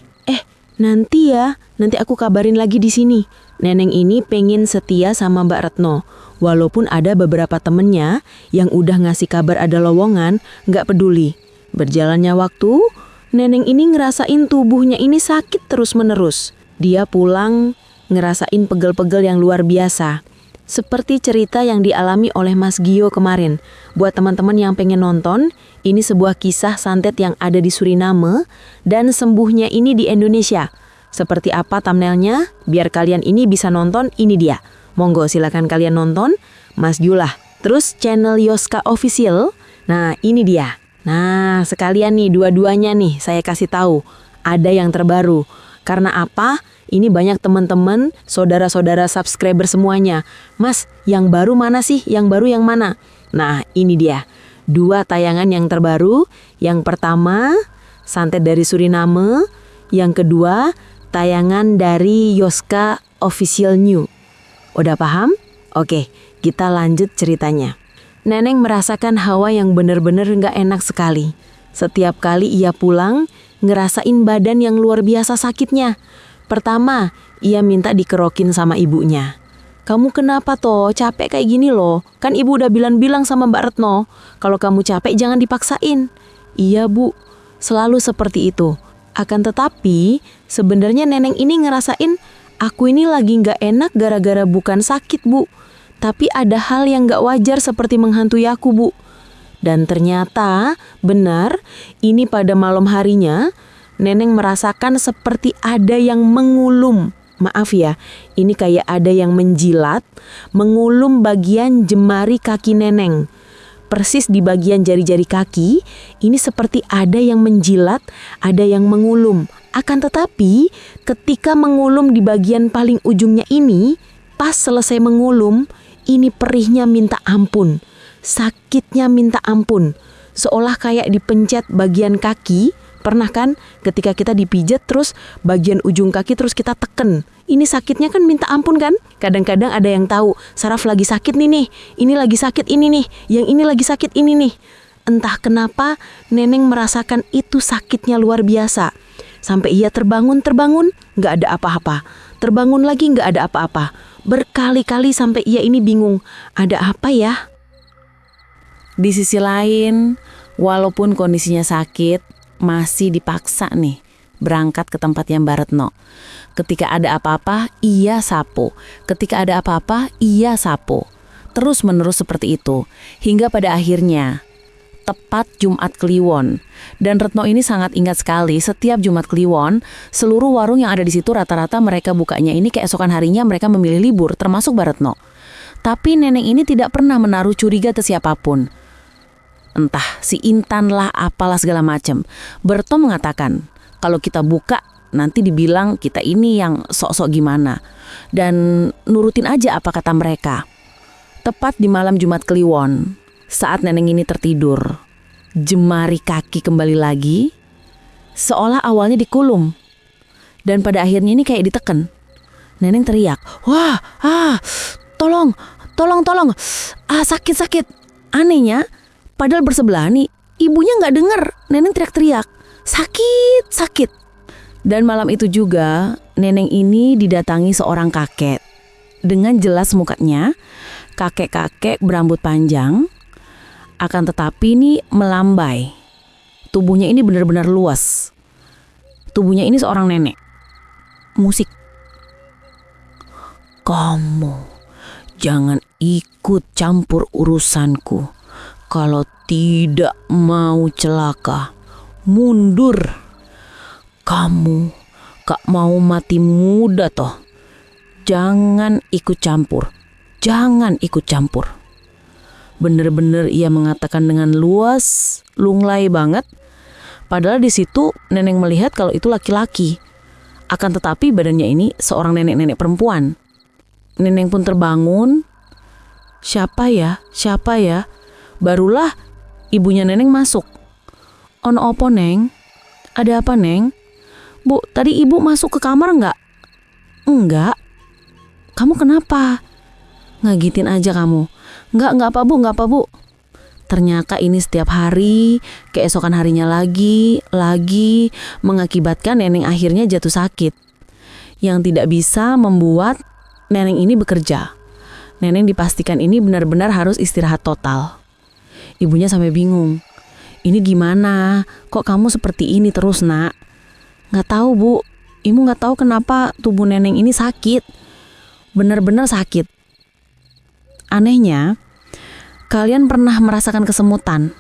Nanti aku kabarin lagi di sini. Neneng ini pengen setia sama Mbak Retno. Walaupun ada beberapa temennya yang udah ngasih kabar ada lowongan, nggak peduli. Berjalannya waktu, Neneng ini ngerasain tubuhnya ini sakit terus-menerus. Dia pulang ngerasain pegel-pegel yang luar biasa. Seperti cerita yang dialami oleh Mas Gio kemarin. Buat teman-teman yang pengen nonton, ini sebuah kisah santet yang ada di Suriname dan sembuhnya ini di Indonesia. Seperti apa thumbnailnya? Biar kalian ini bisa nonton, ini dia. Monggo silakan kalian nonton. Mas Gio lah Terus channel Yoska Official. Nah, ini dia. Nah, sekalian nih dua-duanya nih saya kasih tahu. Ada yang terbaru. Karena apa? Ini banyak teman-teman, saudara-saudara subscriber semuanya. Mas, yang baru mana sih? Yang baru yang mana? Nah, ini dia. 2 tayangan yang terbaru. Yang pertama, Santet dari Suriname. Yang kedua, tayangan dari Yoska Official New. Udah paham? Oke, kita lanjut ceritanya. Neneng merasakan hawa yang benar-benar gak enak sekali. Setiap kali ia pulang, ngerasain badan yang luar biasa sakitnya. Pertama, ia minta dikerokin sama ibunya. Kamu kenapa toh? Capek kayak gini loh. Kan ibu udah bilang-bilang sama Mbak Retno, kalau kamu capek jangan dipaksain. Iya bu, selalu seperti itu. Akan tetapi, sebenarnya neneng ini ngerasain, aku ini lagi gak enak gara-gara bukan sakit bu. Tapi ada hal yang gak wajar seperti menghantui aku bu. Dan ternyata benar, ini pada malam harinya, neneng merasakan seperti ada yang mengulum. Maaf ya, ini kayak ada yang menjilat, mengulum bagian jemari kaki neneng. Persis di bagian jari-jari kaki, ini seperti ada yang menjilat, ada yang mengulum. Akan tetapi, ketika mengulum di bagian paling ujungnya ini, pas selesai mengulum, ini perihnya minta ampun. Sakitnya minta ampun. Seolah kayak dipencet bagian kaki. Pernah kan ketika kita dipijat terus bagian ujung kaki terus kita teken. Ini sakitnya kan minta ampun kan? Kadang-kadang ada yang tahu, saraf lagi sakit nih. Ini lagi sakit ini nih. Yang ini lagi sakit ini nih. Entah kenapa neneng merasakan itu sakitnya luar biasa. Sampai ia terbangun, gak ada apa-apa. Terbangun lagi gak ada apa-apa. Berkali-kali sampai ia ini bingung. Ada apa ya? Di sisi lain, walaupun kondisinya sakit, masih dipaksa nih berangkat ke tempatnya Mbak Retno. Ketika ada apa-apa, ia sapu. Ketika ada apa-apa, ia sapu. Terus menerus seperti itu. Hingga pada akhirnya, tepat Jumat Kliwon. Dan Retno ini sangat ingat sekali, setiap Jumat Kliwon, seluruh warung yang ada di situ rata-rata mereka bukanya ini keesokan harinya mereka memilih libur, termasuk Mbak Retno. Tapi neneng ini tidak pernah menaruh curiga ke siapapun. Entah si Intan lah apalah segala macam. Berto mengatakan kalau kita buka nanti dibilang kita ini yang sok-sok gimana. Dan nurutin aja apa kata mereka. Tepat di malam Jumat Kliwon, saat neneng ini tertidur, jemari kaki kembali lagi, seolah awalnya dikulum. Dan pada akhirnya ini kayak diteken. Neneng teriak, wah, tolong, sakit. Anehnya, padahal bersebelah nih, ibunya gak denger. Neneng teriak-teriak, sakit. Dan malam itu juga, neneng ini didatangi seorang kakek. Dengan jelas mukanya, kakek-kakek berambut panjang, akan tetapi ini melambai. Tubuhnya ini benar-benar luas. Tubuhnya ini seorang nenek. Musik. Kamu jangan ikut campur urusanku. Kalau tidak mau celaka, mundur. Kamu gak mau mati muda toh. Jangan ikut campur. Bener-bener ia mengatakan dengan luas, lunglai banget. Padahal di situ neneng melihat kalau itu laki-laki. Akan tetapi badannya ini seorang nenek-nenek perempuan. Neneng pun terbangun. Siapa ya? Barulah ibunya neneng masuk. Ono opo neng? Ada apa neng? Bu, tadi ibu masuk ke kamar enggak? Enggak. Kamu kenapa? Ngagitin aja kamu. Enggak apa bu. Ternyata ini setiap hari, keesokan harinya lagi, mengakibatkan neneng akhirnya jatuh sakit. Yang tidak bisa membuat neneng ini bekerja. Neneng dipastikan ini benar-benar harus istirahat total. Ibunya sampai bingung. Ini gimana? Kok kamu seperti ini terus nak? Gak tahu bu. Ibu gak tahu kenapa tubuh neneng ini sakit. Benar-benar sakit. Anehnya, kalian pernah merasakan kesemutan?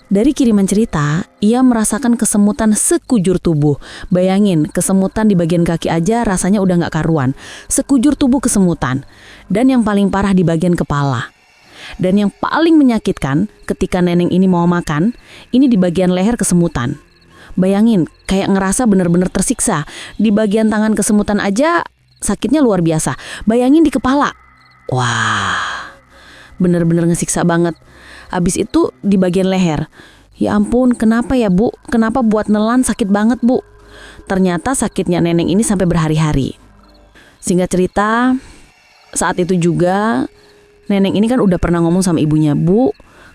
Dari kiriman cerita, ia merasakan kesemutan sekujur tubuh. Bayangin, kesemutan di bagian kaki aja rasanya udah gak karuan. Sekujur tubuh kesemutan. Dan yang paling parah di bagian kepala. Dan yang paling menyakitkan ketika Neneng ini mau makan, ini di bagian leher kesemutan. Bayangin, kayak ngerasa bener-bener tersiksa. Di bagian tangan kesemutan aja sakitnya luar biasa. Bayangin di kepala. Wah, bener-bener ngesiksa banget. Habis itu di bagian leher. Ya ampun, kenapa ya Bu? Kenapa buat nelan sakit banget Bu? Ternyata sakitnya Neneng ini sampai berhari-hari. Singkat cerita, saat itu juga Neneng ini kan udah pernah ngomong sama ibunya, Bu,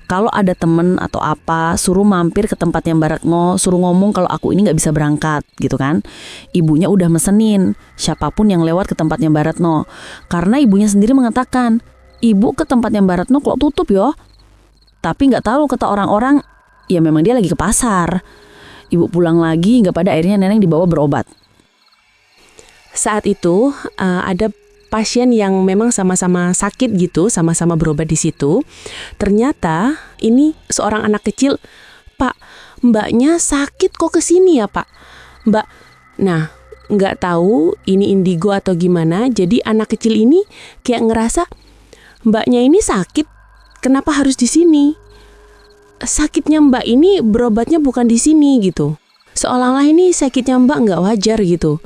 kalau ada temen atau apa suruh mampir ke tempatnya Mbak Retno, suruh ngomong kalau aku ini gak bisa berangkat gitu kan. Ibunya udah mesenin siapapun yang lewat ke tempatnya Mbak Retno. Karena ibunya sendiri mengatakan, ibu ke tempatnya Mbak Retno kok tutup yo. Tapi gak tahu kata orang-orang, ya memang dia lagi ke pasar. Ibu pulang lagi hingga pada akhirnya Neneng dibawa berobat. Saat itu ada pasien yang memang sama-sama sakit gitu, sama-sama berobat di situ. Ternyata ini seorang anak kecil, Pak, mbaknya sakit kok kesini ya Pak? Mbak, nah nggak tahu ini indigo atau gimana. Jadi anak kecil ini kayak ngerasa mbaknya ini sakit, kenapa harus di sini? Sakitnya mbak ini berobatnya bukan di sini gitu. Seolah-olah ini sakitnya mbak nggak wajar gitu.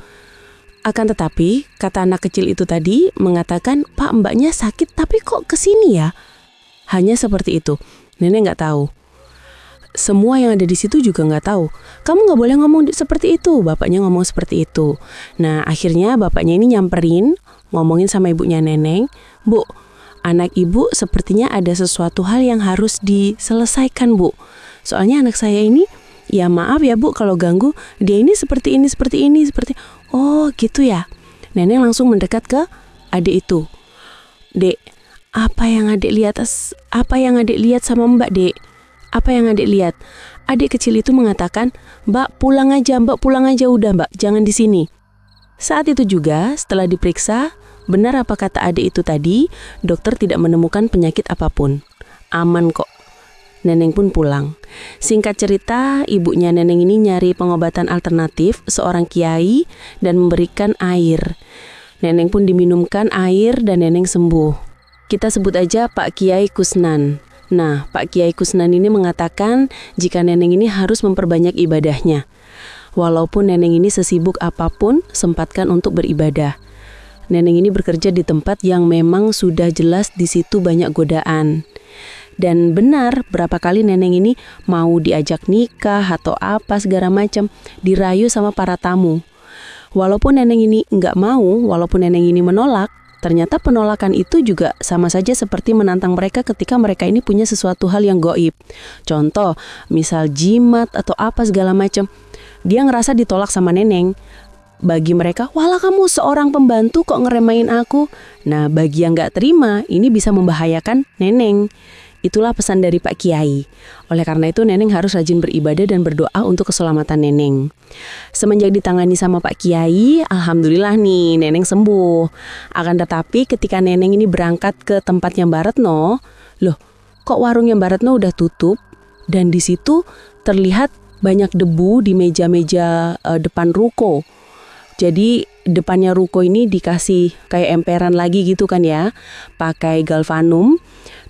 Akan tetapi, kata anak kecil itu tadi mengatakan, Pak, mbaknya sakit tapi kok kesini ya? Hanya seperti itu. Nenek nggak tahu. Semua yang ada di situ juga nggak tahu. Kamu nggak boleh ngomong seperti itu. Bapaknya ngomong seperti itu. Nah, akhirnya bapaknya ini nyamperin, ngomongin sama ibunya Neneng, Bu, anak ibu sepertinya ada sesuatu hal yang harus diselesaikan, Bu. Soalnya anak saya ini, ya maaf ya Bu kalau ganggu, dia ini seperti ini. Oh gitu ya. Nenek langsung mendekat ke adik itu. Dek, apa yang adik lihat sama mbak, Dek? Apa yang adik lihat? Adik kecil itu mengatakan, Mbak pulang aja udah Mbak, jangan di sini. Saat itu juga setelah diperiksa, benar apa kata adik itu tadi, dokter tidak menemukan penyakit apapun. Aman kok. Neneng pun pulang. Singkat cerita, ibunya Neneng ini nyari pengobatan alternatif seorang kiai dan memberikan air. Neneng pun diminumkan air dan Neneng sembuh. Kita sebut aja Pak Kiai Kusnan. Nah, Pak Kiai Kusnan ini mengatakan jika Neneng ini harus memperbanyak ibadahnya. Walaupun Neneng ini sesibuk apapun, sempatkan untuk beribadah. Neneng ini bekerja di tempat yang memang sudah jelas di situ banyak godaan. Dan benar, berapa kali Neneng ini mau diajak nikah atau apa segala macam, dirayu sama para tamu. Walaupun Neneng ini nggak mau, walaupun Neneng ini menolak, ternyata penolakan itu juga sama saja seperti menantang mereka ketika mereka ini punya sesuatu hal yang goib. Contoh, misal jimat atau apa segala macam. Dia ngerasa ditolak sama Neneng. Bagi mereka, walah kamu seorang pembantu kok ngeremain aku. Nah, bagi yang nggak terima, ini bisa membahayakan Neneng. Itulah pesan dari Pak Kiai. Oleh karena itu Neneng harus rajin beribadah dan berdoa untuk keselamatan Neneng. Semenjak ditangani sama Pak Kiai, alhamdulillah nih Neneng sembuh. Akan tetapi ketika Neneng ini berangkat ke tempatnya Mbak Retno, loh kok warungnya Mbak Retno udah tutup dan di situ terlihat banyak debu di meja-meja depan ruko. Jadi depannya ruko ini dikasih kayak emperan lagi gitu kan ya, pakai galvanum,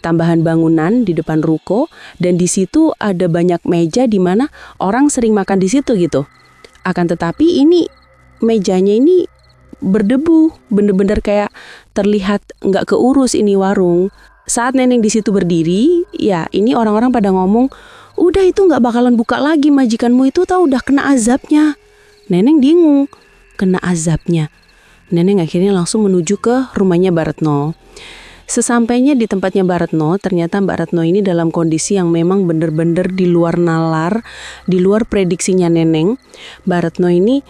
tambahan bangunan di depan ruko, dan di situ ada banyak meja di mana orang sering makan di situ gitu. Akan tetapi ini mejanya ini berdebu, bener-bener kayak terlihat nggak keurus ini warung. Saat Neneng di situ berdiri, ya ini orang-orang pada ngomong, udah itu nggak bakalan buka lagi, majikanmu itu tahu udah kena azabnya. Neneng bingung. Kena azabnya. Neneng akhirnya langsung menuju ke rumahnya Mbak Retno. Sesampainya di tempatnya Mbak Retno, ternyata Mbak Retno ini dalam kondisi yang memang benar-benar di luar nalar, di luar prediksinya Neneng. Mbak Retno ini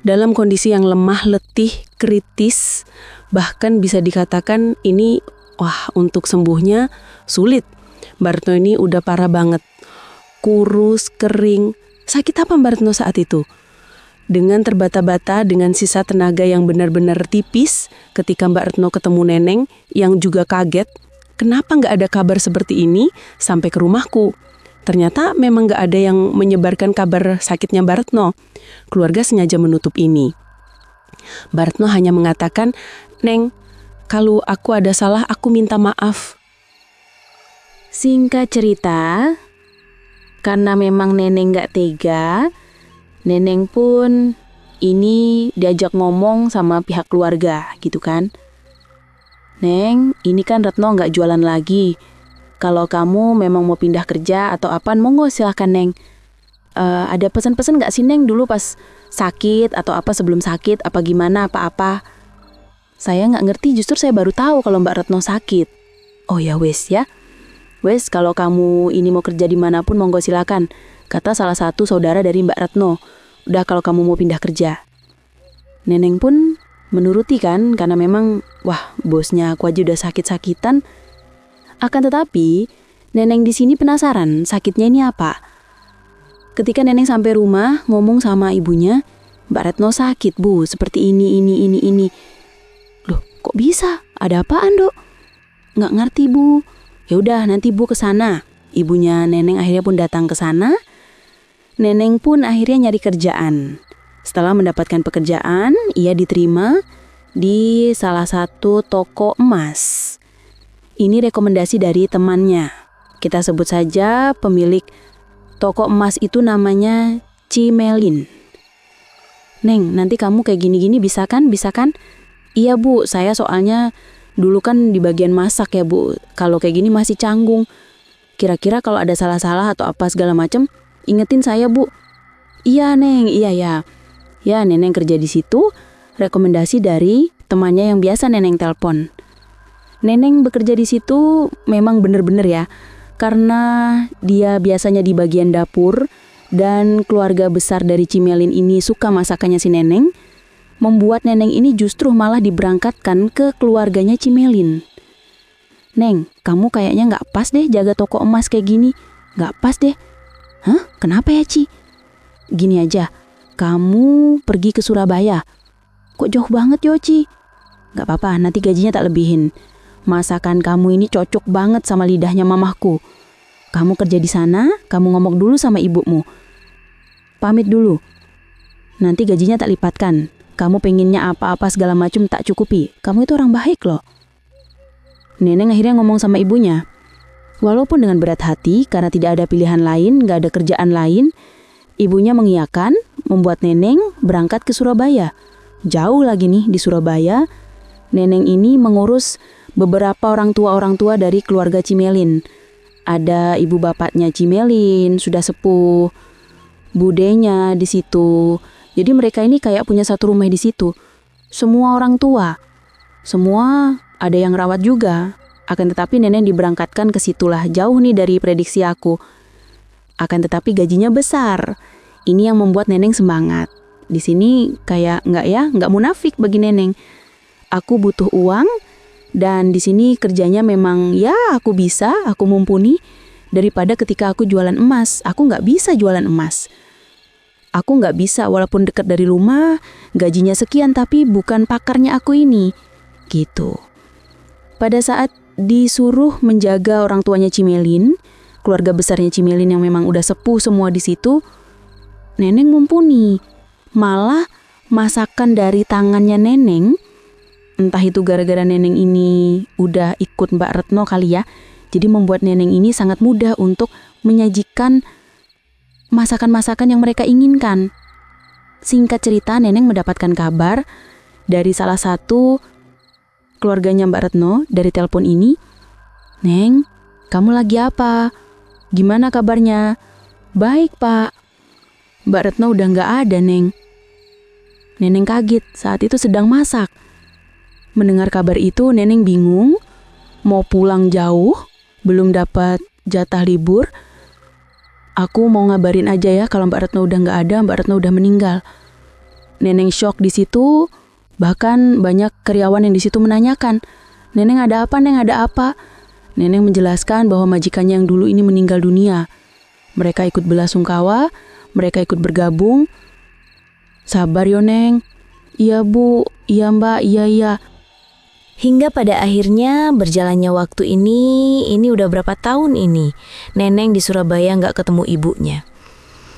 dalam kondisi yang lemah, letih, kritis, bahkan bisa dikatakan ini, untuk sembuhnya sulit. Mbak Retno ini udah parah banget, kurus, kering. Sakit apa Mbak Retno saat itu? Dengan terbata-bata, dengan sisa tenaga yang benar-benar tipis, ketika Mbak Retno ketemu Neneng yang juga kaget, kenapa nggak ada kabar seperti ini sampai ke rumahku? Ternyata memang nggak ada yang menyebarkan kabar sakitnya Mbak Retno. Keluarga sengaja menutup ini. Mbak Retno hanya mengatakan, Neng, kalau aku ada salah, aku minta maaf. Singkat cerita, karena memang Neneng gak tega, Neneng pun ini diajak ngomong sama pihak keluarga gitu kan. Neng, ini kan Retno gak jualan lagi. Kalau kamu memang mau pindah kerja atau apa, monggo silahkan Neng. Ada pesan-pesan gak sih Neng dulu pas sakit atau apa sebelum sakit, apa gimana, apa-apa. Saya gak ngerti, justru saya baru tahu kalau Mbak Retno sakit. Oh ya wes ya. Wes, kalau kamu ini mau kerja dimanapun monggo silakan, kata salah satu saudara dari Mbak Retno. Udah kalau kamu mau pindah kerja. Neneng pun menuruti kan, karena memang wah bosnya aku aja udah sakit-sakitan. Akan tetapi Neneng di sini penasaran sakitnya ini apa. Ketika Neneng sampai rumah ngomong sama ibunya, Mbak Retno sakit Bu, seperti ini. Loh kok bisa? Ada apaan Dok? Nggak ngerti Bu. Ya udah nanti Bu kesana. Ibunya Neneng akhirnya pun datang ke sana. Neneng pun akhirnya nyari kerjaan. Setelah mendapatkan pekerjaan, ia diterima di salah satu toko emas. Ini rekomendasi dari temannya. Kita sebut saja pemilik toko emas itu namanya Cimelin. Neng, nanti kamu kayak gini-gini bisa kan? Bisa kan? Iya Bu, saya soalnya dulu kan di bagian masak ya Bu. Kalau kayak gini masih canggung. Kira-kira kalau ada salah-salah atau apa segala macam, ingetin saya Bu. Iya Neng, iya ya. Ya Neneng kerja di situ, rekomendasi dari temannya yang biasa Neneng telepon. Neneng bekerja di situ memang bener-bener ya, karena dia biasanya di bagian dapur dan keluarga besar dari Cimelin ini suka masakannya si Neneng, membuat Neneng ini justru malah diberangkatkan ke keluarganya Cimelin. Neng, kamu kayaknya gak pas deh jaga toko emas kayak gini, gak pas deh. Hah? Kenapa ya Ci? Gini aja, kamu pergi ke Surabaya. Kok jauh banget yo Ci? Gak apa-apa, nanti gajinya tak lebihin. Masakan kamu ini cocok banget sama lidahnya mamahku. Kamu kerja di sana, kamu ngomong dulu sama ibumu. Pamit dulu. Nanti gajinya tak lipatkan. Kamu pengennya apa-apa segala macam tak cukupi. Kamu itu orang baik loh. Neneng akhirnya ngomong sama ibunya. Walaupun dengan berat hati karena tidak ada pilihan lain, gak ada kerjaan lain, ibunya mengiyakan, membuat Neneng berangkat ke Surabaya. Jauh lagi nih di Surabaya, Neneng ini mengurus beberapa orang tua dari keluarga Cimelin. Ada ibu bapaknya Cimelin, sudah sepuh, budenya di situ. Jadi mereka ini kayak punya satu rumah di situ. Semua orang tua, semua ada yang rawat juga. Akan tetapi Neneng diberangkatkan ke situlah, jauh nih dari prediksi aku. Akan tetapi gajinya besar. Ini yang membuat Neneng semangat. Di sini kayak nggak munafik bagi Neneng. Aku butuh uang dan di sini kerjanya memang ya aku bisa, aku mumpuni. Daripada ketika aku jualan emas, aku nggak bisa jualan emas. Aku nggak bisa walaupun dekat dari rumah, gajinya sekian tapi bukan pakarnya aku ini. Gitu. Pada saat disuruh menjaga orang tuanya Cimelin, keluarga besarnya Cimelin yang memang udah sepuh semua di situ, Neneng mumpuni. Malah masakan dari tangannya Neneng, entah itu gara-gara Neneng ini udah ikut Mbak Retno kali ya, jadi membuat Neneng ini sangat mudah untuk menyajikan masakan-masakan yang mereka inginkan. Singkat cerita, Neneng mendapatkan kabar dari salah satu keluarganya Mbak Retno dari telepon ini. Neng, kamu lagi apa? Gimana kabarnya? Baik Pak. Mbak Retno udah gak ada Neng. Neneng kaget, saat itu sedang masak. Mendengar kabar itu Neneng bingung, mau pulang jauh, belum dapat jatah libur. Aku mau ngabarin aja ya kalau Mbak Retno udah gak ada, Mbak Retno udah meninggal. Neneng shock di situ, bahkan banyak karyawan yang di situ menanyakan, Neneng ada apa, Neng ada apa? Neneng menjelaskan bahwa majikannya yang dulu ini meninggal dunia. Mereka ikut belasungkawa, mereka ikut bergabung. Sabar yo Neng. Iya Bu, iya Mbak, iya. Hingga pada akhirnya berjalannya waktu ini udah berapa tahun ini Neneng di Surabaya gak ketemu ibunya.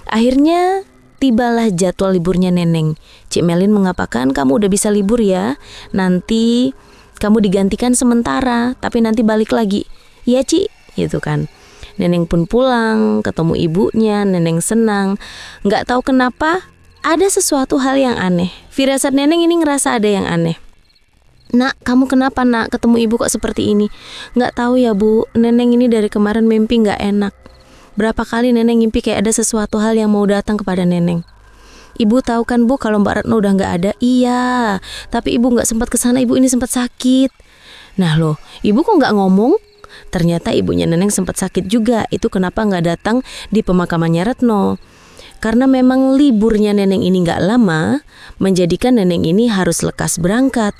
Akhirnya tibalah jadwal liburnya Neneng. Cik Melin mengatakan kamu udah bisa libur ya, nanti kamu digantikan sementara tapi nanti balik lagi. Iya Cik, gitu kan. Neneng pun pulang, ketemu ibunya, Neneng senang. Nggak tahu kenapa, ada sesuatu hal yang aneh. Firasat Neneng ini ngerasa ada yang aneh. Nak, kamu kenapa nak? Ketemu ibu kok seperti ini? Nggak tahu ya bu, Neneng ini dari kemarin mimpi nggak enak. Berapa kali Neneng mimpi kayak ada sesuatu hal yang mau datang kepada Neneng. Ibu tahu kan bu kalau Mbak Retno udah nggak ada? Iya, tapi ibu nggak sempat kesana, ibu ini sempat sakit. Nah loh, ibu kok nggak ngomong? Ternyata ibunya Neneng sempat sakit juga. Itu kenapa nggak datang di pemakamannya Retno. Karena memang liburnya Neneng ini nggak lama, menjadikan Neneng ini harus lekas berangkat.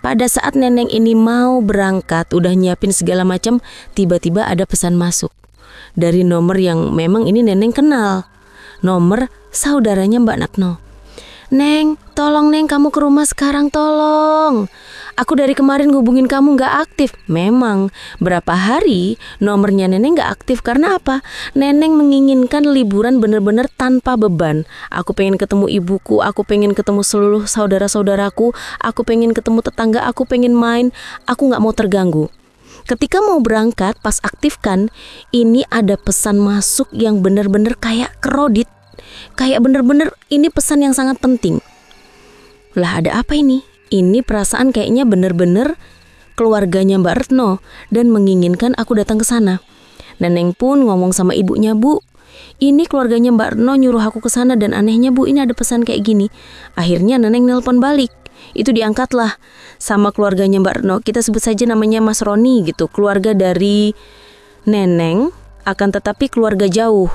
Pada saat Neneng ini mau berangkat, udah nyiapin segala macam, tiba-tiba ada pesan masuk dari nomor yang memang ini Neneng kenal. Nomor saudaranya Mbak Retno. Neng, tolong Neng kamu ke rumah sekarang, tolong. Aku dari kemarin hubungin kamu gak aktif. Memang, berapa hari nomornya Neneng gak aktif karena apa? Neneng menginginkan liburan bener-bener tanpa beban. Aku pengen ketemu ibuku, aku pengen ketemu seluruh saudara-saudaraku, aku pengen ketemu tetangga, aku pengen main, aku gak mau terganggu. Ketika mau berangkat, pas aktifkan, ini ada pesan masuk yang bener-bener kayak kerodit. Kayak bener-bener ini pesan yang sangat penting. Lah ada apa ini? Ini perasaan kayaknya bener-bener keluarganya Mbak Retno dan menginginkan aku datang ke sana. Neneng pun ngomong sama ibunya, Bu, ini keluarganya Mbak Retno nyuruh aku ke sana dan anehnya Bu, ini ada pesan kayak gini. Akhirnya Neneng nelpon balik. Itu diangkatlah sama keluarganya Mbak Retno. Kita sebut saja namanya Mas Roni gitu. Keluarga dari Neneng akan tetapi keluarga jauh.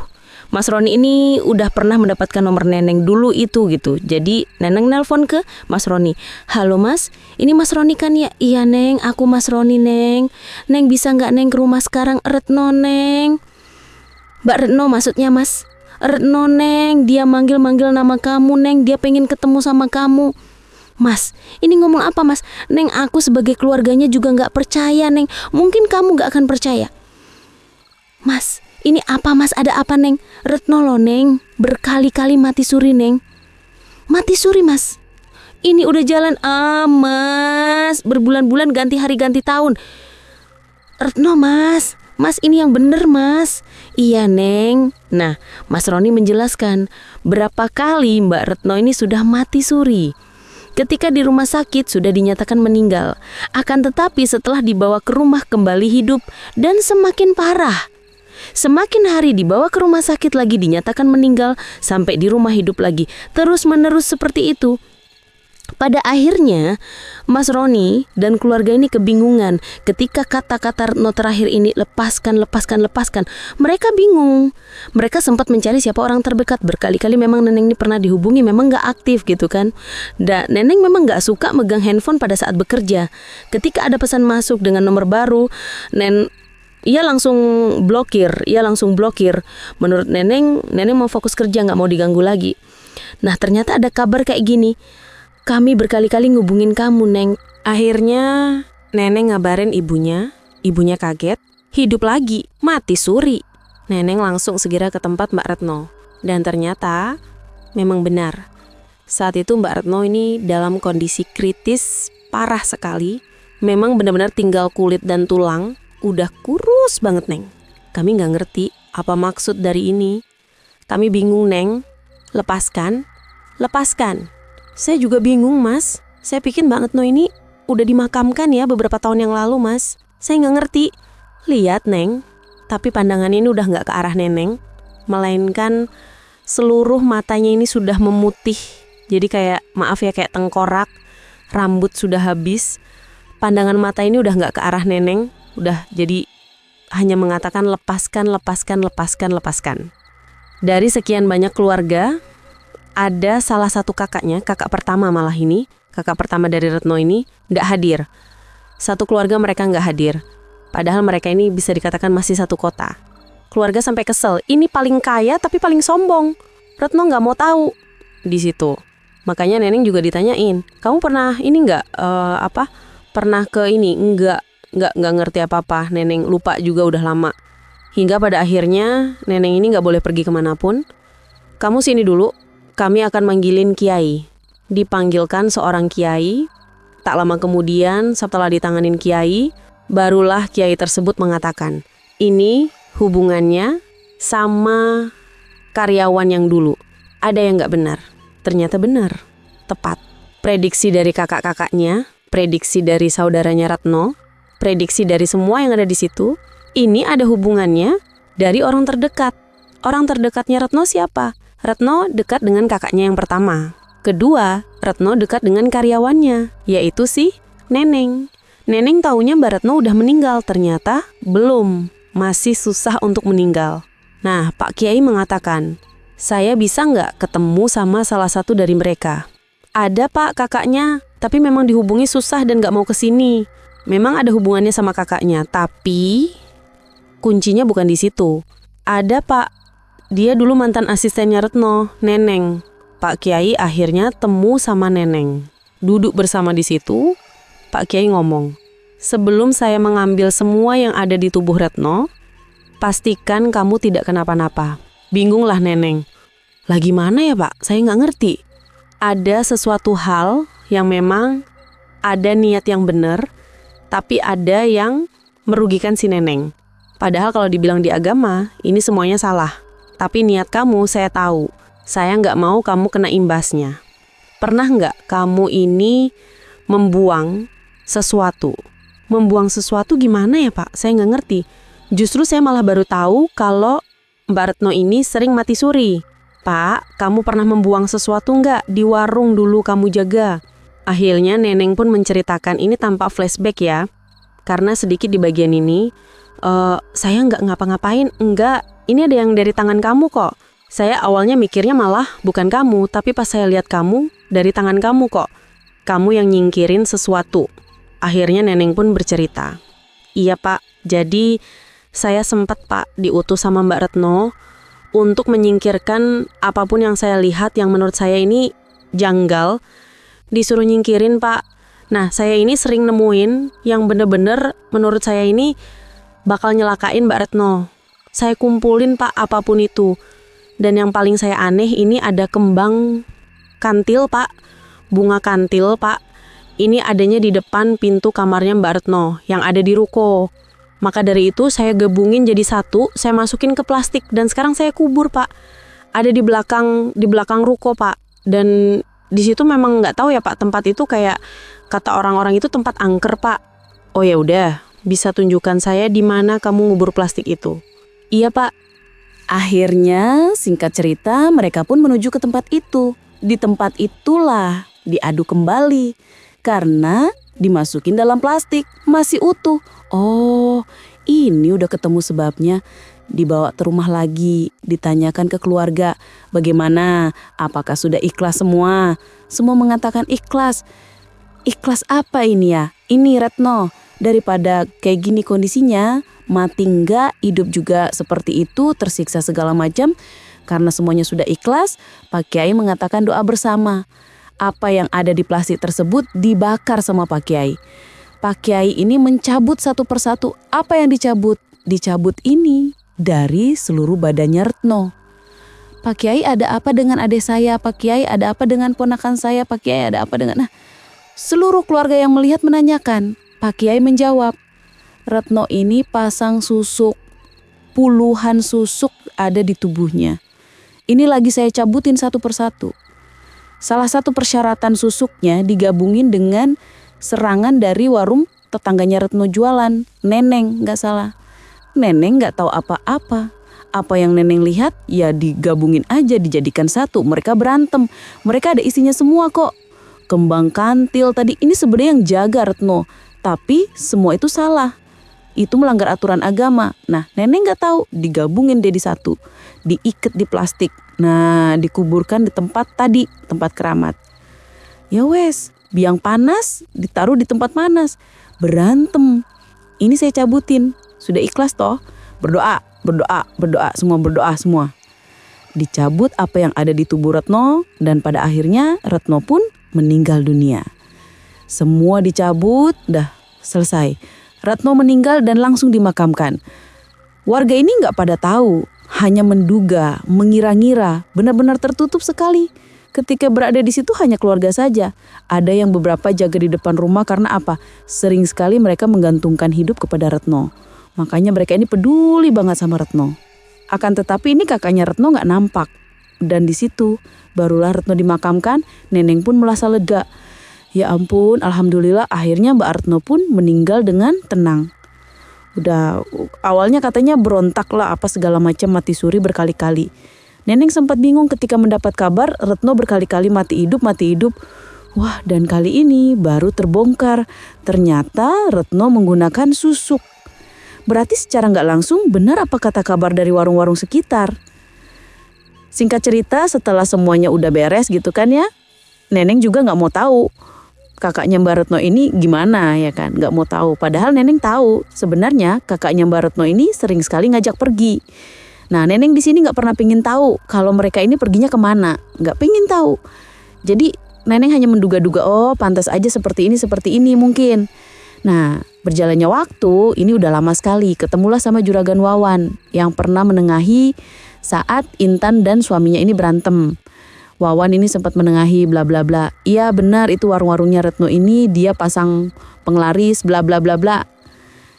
Mas Roni ini udah pernah mendapatkan nomor Neneng dulu itu gitu. Jadi Neneng nelpon ke Mas Roni. Halo Mas, ini Mas Roni kan ya? Iya Neng, aku Mas Roni Neng. Neng bisa gak Neng ke rumah sekarang? Retno Neng. Mbak Retno maksudnya Mas. Retno Neng, dia manggil-manggil nama kamu Neng. Dia pengen ketemu sama kamu. Mas, ini ngomong apa Mas? Neng, aku sebagai keluarganya juga gak percaya Neng. Mungkin kamu gak akan percaya. Mas, ini apa Mas? Ada apa Neng? Retno loh Neng, berkali-kali mati suri Neng. Mati suri Mas. Ini udah jalan Mas, berbulan-bulan ganti hari ganti tahun. Retno Mas, Mas ini yang bener Mas. Iya Neng. Nah, Mas Roni menjelaskan berapa kali Mbak Retno ini sudah mati suri. Ketika di rumah sakit sudah dinyatakan meninggal. Akan tetapi setelah dibawa ke rumah kembali hidup dan semakin parah. Semakin hari dibawa ke rumah sakit lagi dinyatakan meninggal, sampai di rumah hidup lagi. Terus menerus seperti itu. Pada akhirnya Mas Roni dan keluarga ini kebingungan ketika kata-kata Retno terakhir ini lepaskan. Mereka bingung. Mereka sempat mencari siapa orang terdekat. Berkali-kali memang Neneng ini pernah dihubungi, memang gak aktif gitu kan. Dan Neneng memang gak suka megang handphone pada saat bekerja. Ketika ada pesan masuk dengan nomor baru, ia langsung blokir. Menurut Neneng mau fokus kerja, gak mau diganggu lagi. Nah ternyata ada kabar kayak gini. Kami berkali-kali ngubungin kamu Neng. Akhirnya Neneng ngabarin ibunya. Ibunya kaget, hidup lagi, mati suri. Neneng langsung segera ke tempat Mbak Retno. Dan ternyata memang benar. Saat itu Mbak Retno ini dalam kondisi kritis, parah sekali. Memang benar-benar tinggal kulit dan tulang. Udah kurus banget Neng. Kami gak ngerti apa maksud dari ini. Kami bingung Neng. Lepaskan. Saya juga bingung Mas. Saya pikir Mbak Retno ini udah dimakamkan ya beberapa tahun yang lalu Mas. Saya gak ngerti. Lihat Neng. Tapi pandangannya ini udah gak ke arah Neneng. Melainkan seluruh matanya ini sudah memutih. Jadi kayak kayak tengkorak. Rambut sudah habis. Pandangan mata ini udah gak ke arah Neneng. Udah jadi hanya mengatakan lepaskan. Dari sekian banyak keluarga, ada salah satu kakaknya, kakak pertama malah ini, kakak pertama dari Retno ini gak hadir. Satu keluarga mereka gak hadir. Padahal mereka ini bisa dikatakan masih satu kota. Keluarga sampai kesel, ini paling kaya tapi paling sombong. Retno gak mau tahu di situ. Makanya Neneng juga ditanyain, kamu pernah ini gak, pernah ke ini? Enggak ngerti apa-apa. Neneng lupa juga udah lama. Hingga pada akhirnya Neneng ini gak boleh pergi kemanapun. Kamu sini dulu. Kami akan manggilin kiai. Dipanggilkan seorang kiai. Tak lama kemudian setelah ditanganin kiai, barulah kiai tersebut mengatakan, ini hubungannya sama karyawan yang dulu. Ada yang nggak benar? Ternyata benar, tepat. Prediksi dari kakak-kakaknya, prediksi dari saudaranya Retno, prediksi dari semua yang ada di situ, ini ada hubungannya dari orang terdekat. Orang terdekatnya Retno siapa? Retno dekat dengan kakaknya yang pertama. Kedua, Retno dekat dengan karyawannya, yaitu si Neneng. Neneng taunya Mbak Retno udah meninggal, ternyata belum. Masih susah untuk meninggal. Nah, Pak Kiai mengatakan, saya bisa nggak ketemu sama salah satu dari mereka? Ada Pak kakaknya, tapi memang dihubungi susah dan nggak mau kesini. Memang ada hubungannya sama kakaknya, tapi kuncinya bukan di situ. Ada Pak, dia dulu mantan asistennya Retno, Neneng. Pak Kiai akhirnya temu sama Neneng. Duduk bersama di situ, Pak Kiai ngomong, sebelum saya mengambil semua yang ada di tubuh Retno, pastikan kamu tidak kenapa-napa. Bingunglah Neneng. Lah gimana ya Pak? Saya nggak ngerti. Ada sesuatu hal yang memang ada niat yang benar, tapi ada yang merugikan si Neneng. Padahal kalau dibilang di agama, ini semuanya salah. Tapi niat kamu saya tahu. Saya nggak mau kamu kena imbasnya. Pernah nggak kamu ini membuang sesuatu? Membuang sesuatu gimana ya Pak? Saya nggak ngerti. Justru saya malah baru tahu kalau Mbak Retno ini sering mati suri. Pak, kamu pernah membuang sesuatu nggak di warung dulu kamu jaga? Akhirnya Neneng pun menceritakan ini tanpa flashback ya. Karena sedikit di bagian ini, saya nggak ngapa-ngapain, enggak, ini ada yang dari tangan kamu kok. Saya awalnya mikirnya malah bukan kamu, tapi pas saya lihat kamu, dari tangan kamu kok. Kamu yang nyingkirin sesuatu. Akhirnya Neneng pun bercerita. Iya Pak, jadi saya sempat Pak diutus sama Mbak Retno untuk menyingkirkan apapun yang saya lihat yang menurut saya ini janggal. Disuruh nyingkirin Pak. Nah saya ini sering nemuin yang bener-bener menurut saya ini bakal nyelakain Mbak Retno. Saya kumpulin Pak apapun itu. Dan yang paling saya aneh ini ada kembang kantil Pak. Bunga kantil Pak. Ini adanya di depan pintu kamarnya Mbak Retno yang ada di ruko. Maka dari itu saya gabungin jadi satu, saya masukin ke plastik dan sekarang saya kubur Pak. Ada di belakang ruko Pak. Dan di situ memang nggak tahu ya Pak, tempat itu kayak kata orang-orang itu tempat angker Pak. Oh ya udah, bisa tunjukkan saya di mana kamu ngubur plastik itu? Iya Pak. Akhirnya singkat cerita mereka pun menuju ke tempat itu. Di tempat itulah diaduk kembali karena dimasukin dalam plastik, masih utuh. Oh, ini udah ketemu sebabnya. Dibawa ke rumah lagi, ditanyakan ke keluarga, bagaimana? Apakah sudah ikhlas semua? Semua mengatakan ikhlas. Ikhlas apa ini ya? Ini Retno, daripada kayak gini kondisinya, mati enggak, hidup juga seperti itu, tersiksa segala macam. Karena semuanya sudah ikhlas, Pak Kiai mengatakan doa bersama. Apa yang ada di plastik tersebut dibakar sama Pak Kiai. Pak Kiai ini mencabut satu persatu. Apa yang dicabut? Dicabut ini dari seluruh badannya Retno. Pak Kiai ada apa dengan adik saya? Pak Kiai ada apa dengan ponakan saya? Pak Kiai ada apa dengan... Nah, seluruh keluarga yang melihat menanyakan. Pak Kiai menjawab, Retno ini pasang susuk. Puluhan susuk ada di tubuhnya. Ini lagi saya cabutin satu persatu. Salah satu persyaratan susuknya digabungin dengan serangan dari warung tetangganya Retno jualan. Neneng, nggak salah. Neneng nggak tahu apa-apa. Apa yang Neneng lihat ya digabungin aja, dijadikan satu. Mereka berantem. Mereka ada isinya semua kok. Kembang kantil tadi ini sebenarnya yang jaga Retno. Tapi semua itu salah. Itu melanggar aturan agama. Nah, Neneng nggak tahu, digabungin jadi satu, diikat di plastik. Nah, dikuburkan di tempat tadi, tempat keramat. Ya wes, biang panas ditaruh di tempat panas. Berantem. Ini saya cabutin. Sudah ikhlas toh? Berdoa, semua berdoa semua. Dicabut apa yang ada di tubuh Retno dan pada akhirnya Retno pun meninggal dunia. Semua dicabut, dah selesai. Retno meninggal dan langsung dimakamkan. Warga ini nggak pada tahu, hanya menduga, mengira-ngira, benar-benar tertutup sekali. Ketika berada di situ hanya keluarga saja. Ada yang beberapa jaga di depan rumah karena apa? Sering sekali mereka menggantungkan hidup kepada Retno. Makanya mereka ini peduli banget sama Retno. Akan tetapi ini kakaknya Retno nggak nampak. Dan di situ barulah Retno dimakamkan, Neneng pun merasa lega. Ya ampun, alhamdulillah akhirnya Mbak Retno pun meninggal dengan tenang. Udah awalnya katanya berontak lah apa segala macam, mati suri berkali-kali. Neneng sempat bingung ketika mendapat kabar Retno berkali-kali mati hidup. Wah, dan kali ini baru terbongkar. Ternyata Retno menggunakan susuk. Berarti secara nggak langsung benar apa kata kabar dari warung-warung sekitar. Singkat cerita, setelah semuanya udah beres gitu kan ya, Neneng juga nggak mau tahu kakaknya Mbak Retno ini gimana ya kan, nggak mau tahu. Padahal Neneng tahu sebenarnya kakaknya Mbak Retno ini sering sekali ngajak pergi. Nah, Neneng di sini nggak pernah pingin tahu kalau mereka ini perginya kemana, nggak pingin tahu. Jadi Neneng hanya menduga-duga, oh pantas aja seperti ini mungkin. Nah, berjalannya waktu, ini udah lama sekali, ketemulah sama Juragan Wawan yang pernah menengahi saat Intan dan suaminya ini berantem. Wawan ini sempat menengahi bla bla bla. Iya benar, itu warung-warungnya Retno ini dia pasang penglaris bla bla bla bla.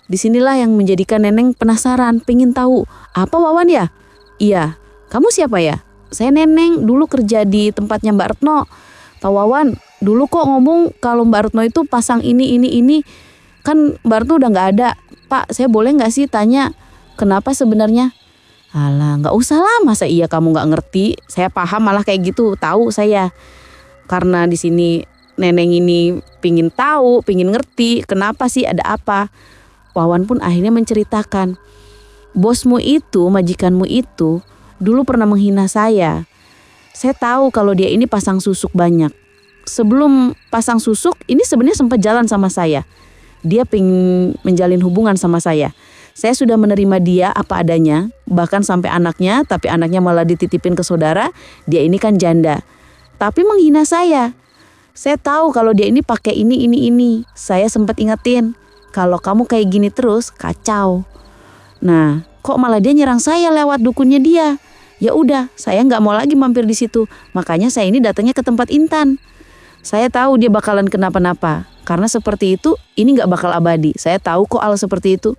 Disinilah yang menjadikan Neneng penasaran, pengen tahu, apa Wawan ya? Iya, kamu siapa ya? Saya Neneng, dulu kerja di tempatnya Mbak Retno. Pak Wawan, dulu kok ngomong kalau Mbak Retno itu pasang ini. Kan Mbak Retno udah gak ada. Pak, saya boleh gak sih tanya kenapa sebenarnya? Alah, gak usah lah, masa iya kamu gak ngerti? Saya paham malah kayak gitu, tahu saya. Karena di sini Neneng ini pingin tahu, pingin ngerti kenapa sih, ada apa. Wawan pun akhirnya menceritakan, bosmu itu, majikanmu itu dulu pernah menghina saya. Saya tahu kalau dia ini pasang susuk banyak. Sebelum pasang susuk, ini sebenarnya sempat jalan sama saya. Dia pengen menjalin hubungan sama saya. Saya sudah menerima dia apa adanya, bahkan sampai anaknya, tapi anaknya malah dititipin ke saudara. Dia ini kan janda, tapi menghina saya. Saya tahu kalau dia ini pakai ini. Saya sempat ingetin, kalau kamu kayak gini terus kacau. Nah, kok malah dia nyerang saya lewat dukunnya dia. Ya udah, saya nggak mau lagi mampir di situ. Makanya saya ini datangnya ke tempat Intan. Saya tahu dia bakalan kenapa-napa. Karena seperti itu, ini gak bakal abadi. Saya tahu kok Al seperti itu.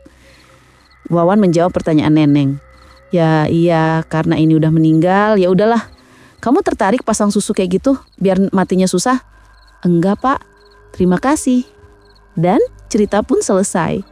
Wawan menjawab pertanyaan Neneng. Ya iya, karena ini udah meninggal, ya udahlah. Kamu tertarik pasang susu kayak gitu, biar matinya susah? Enggak Pak, terima kasih. Dan cerita pun selesai.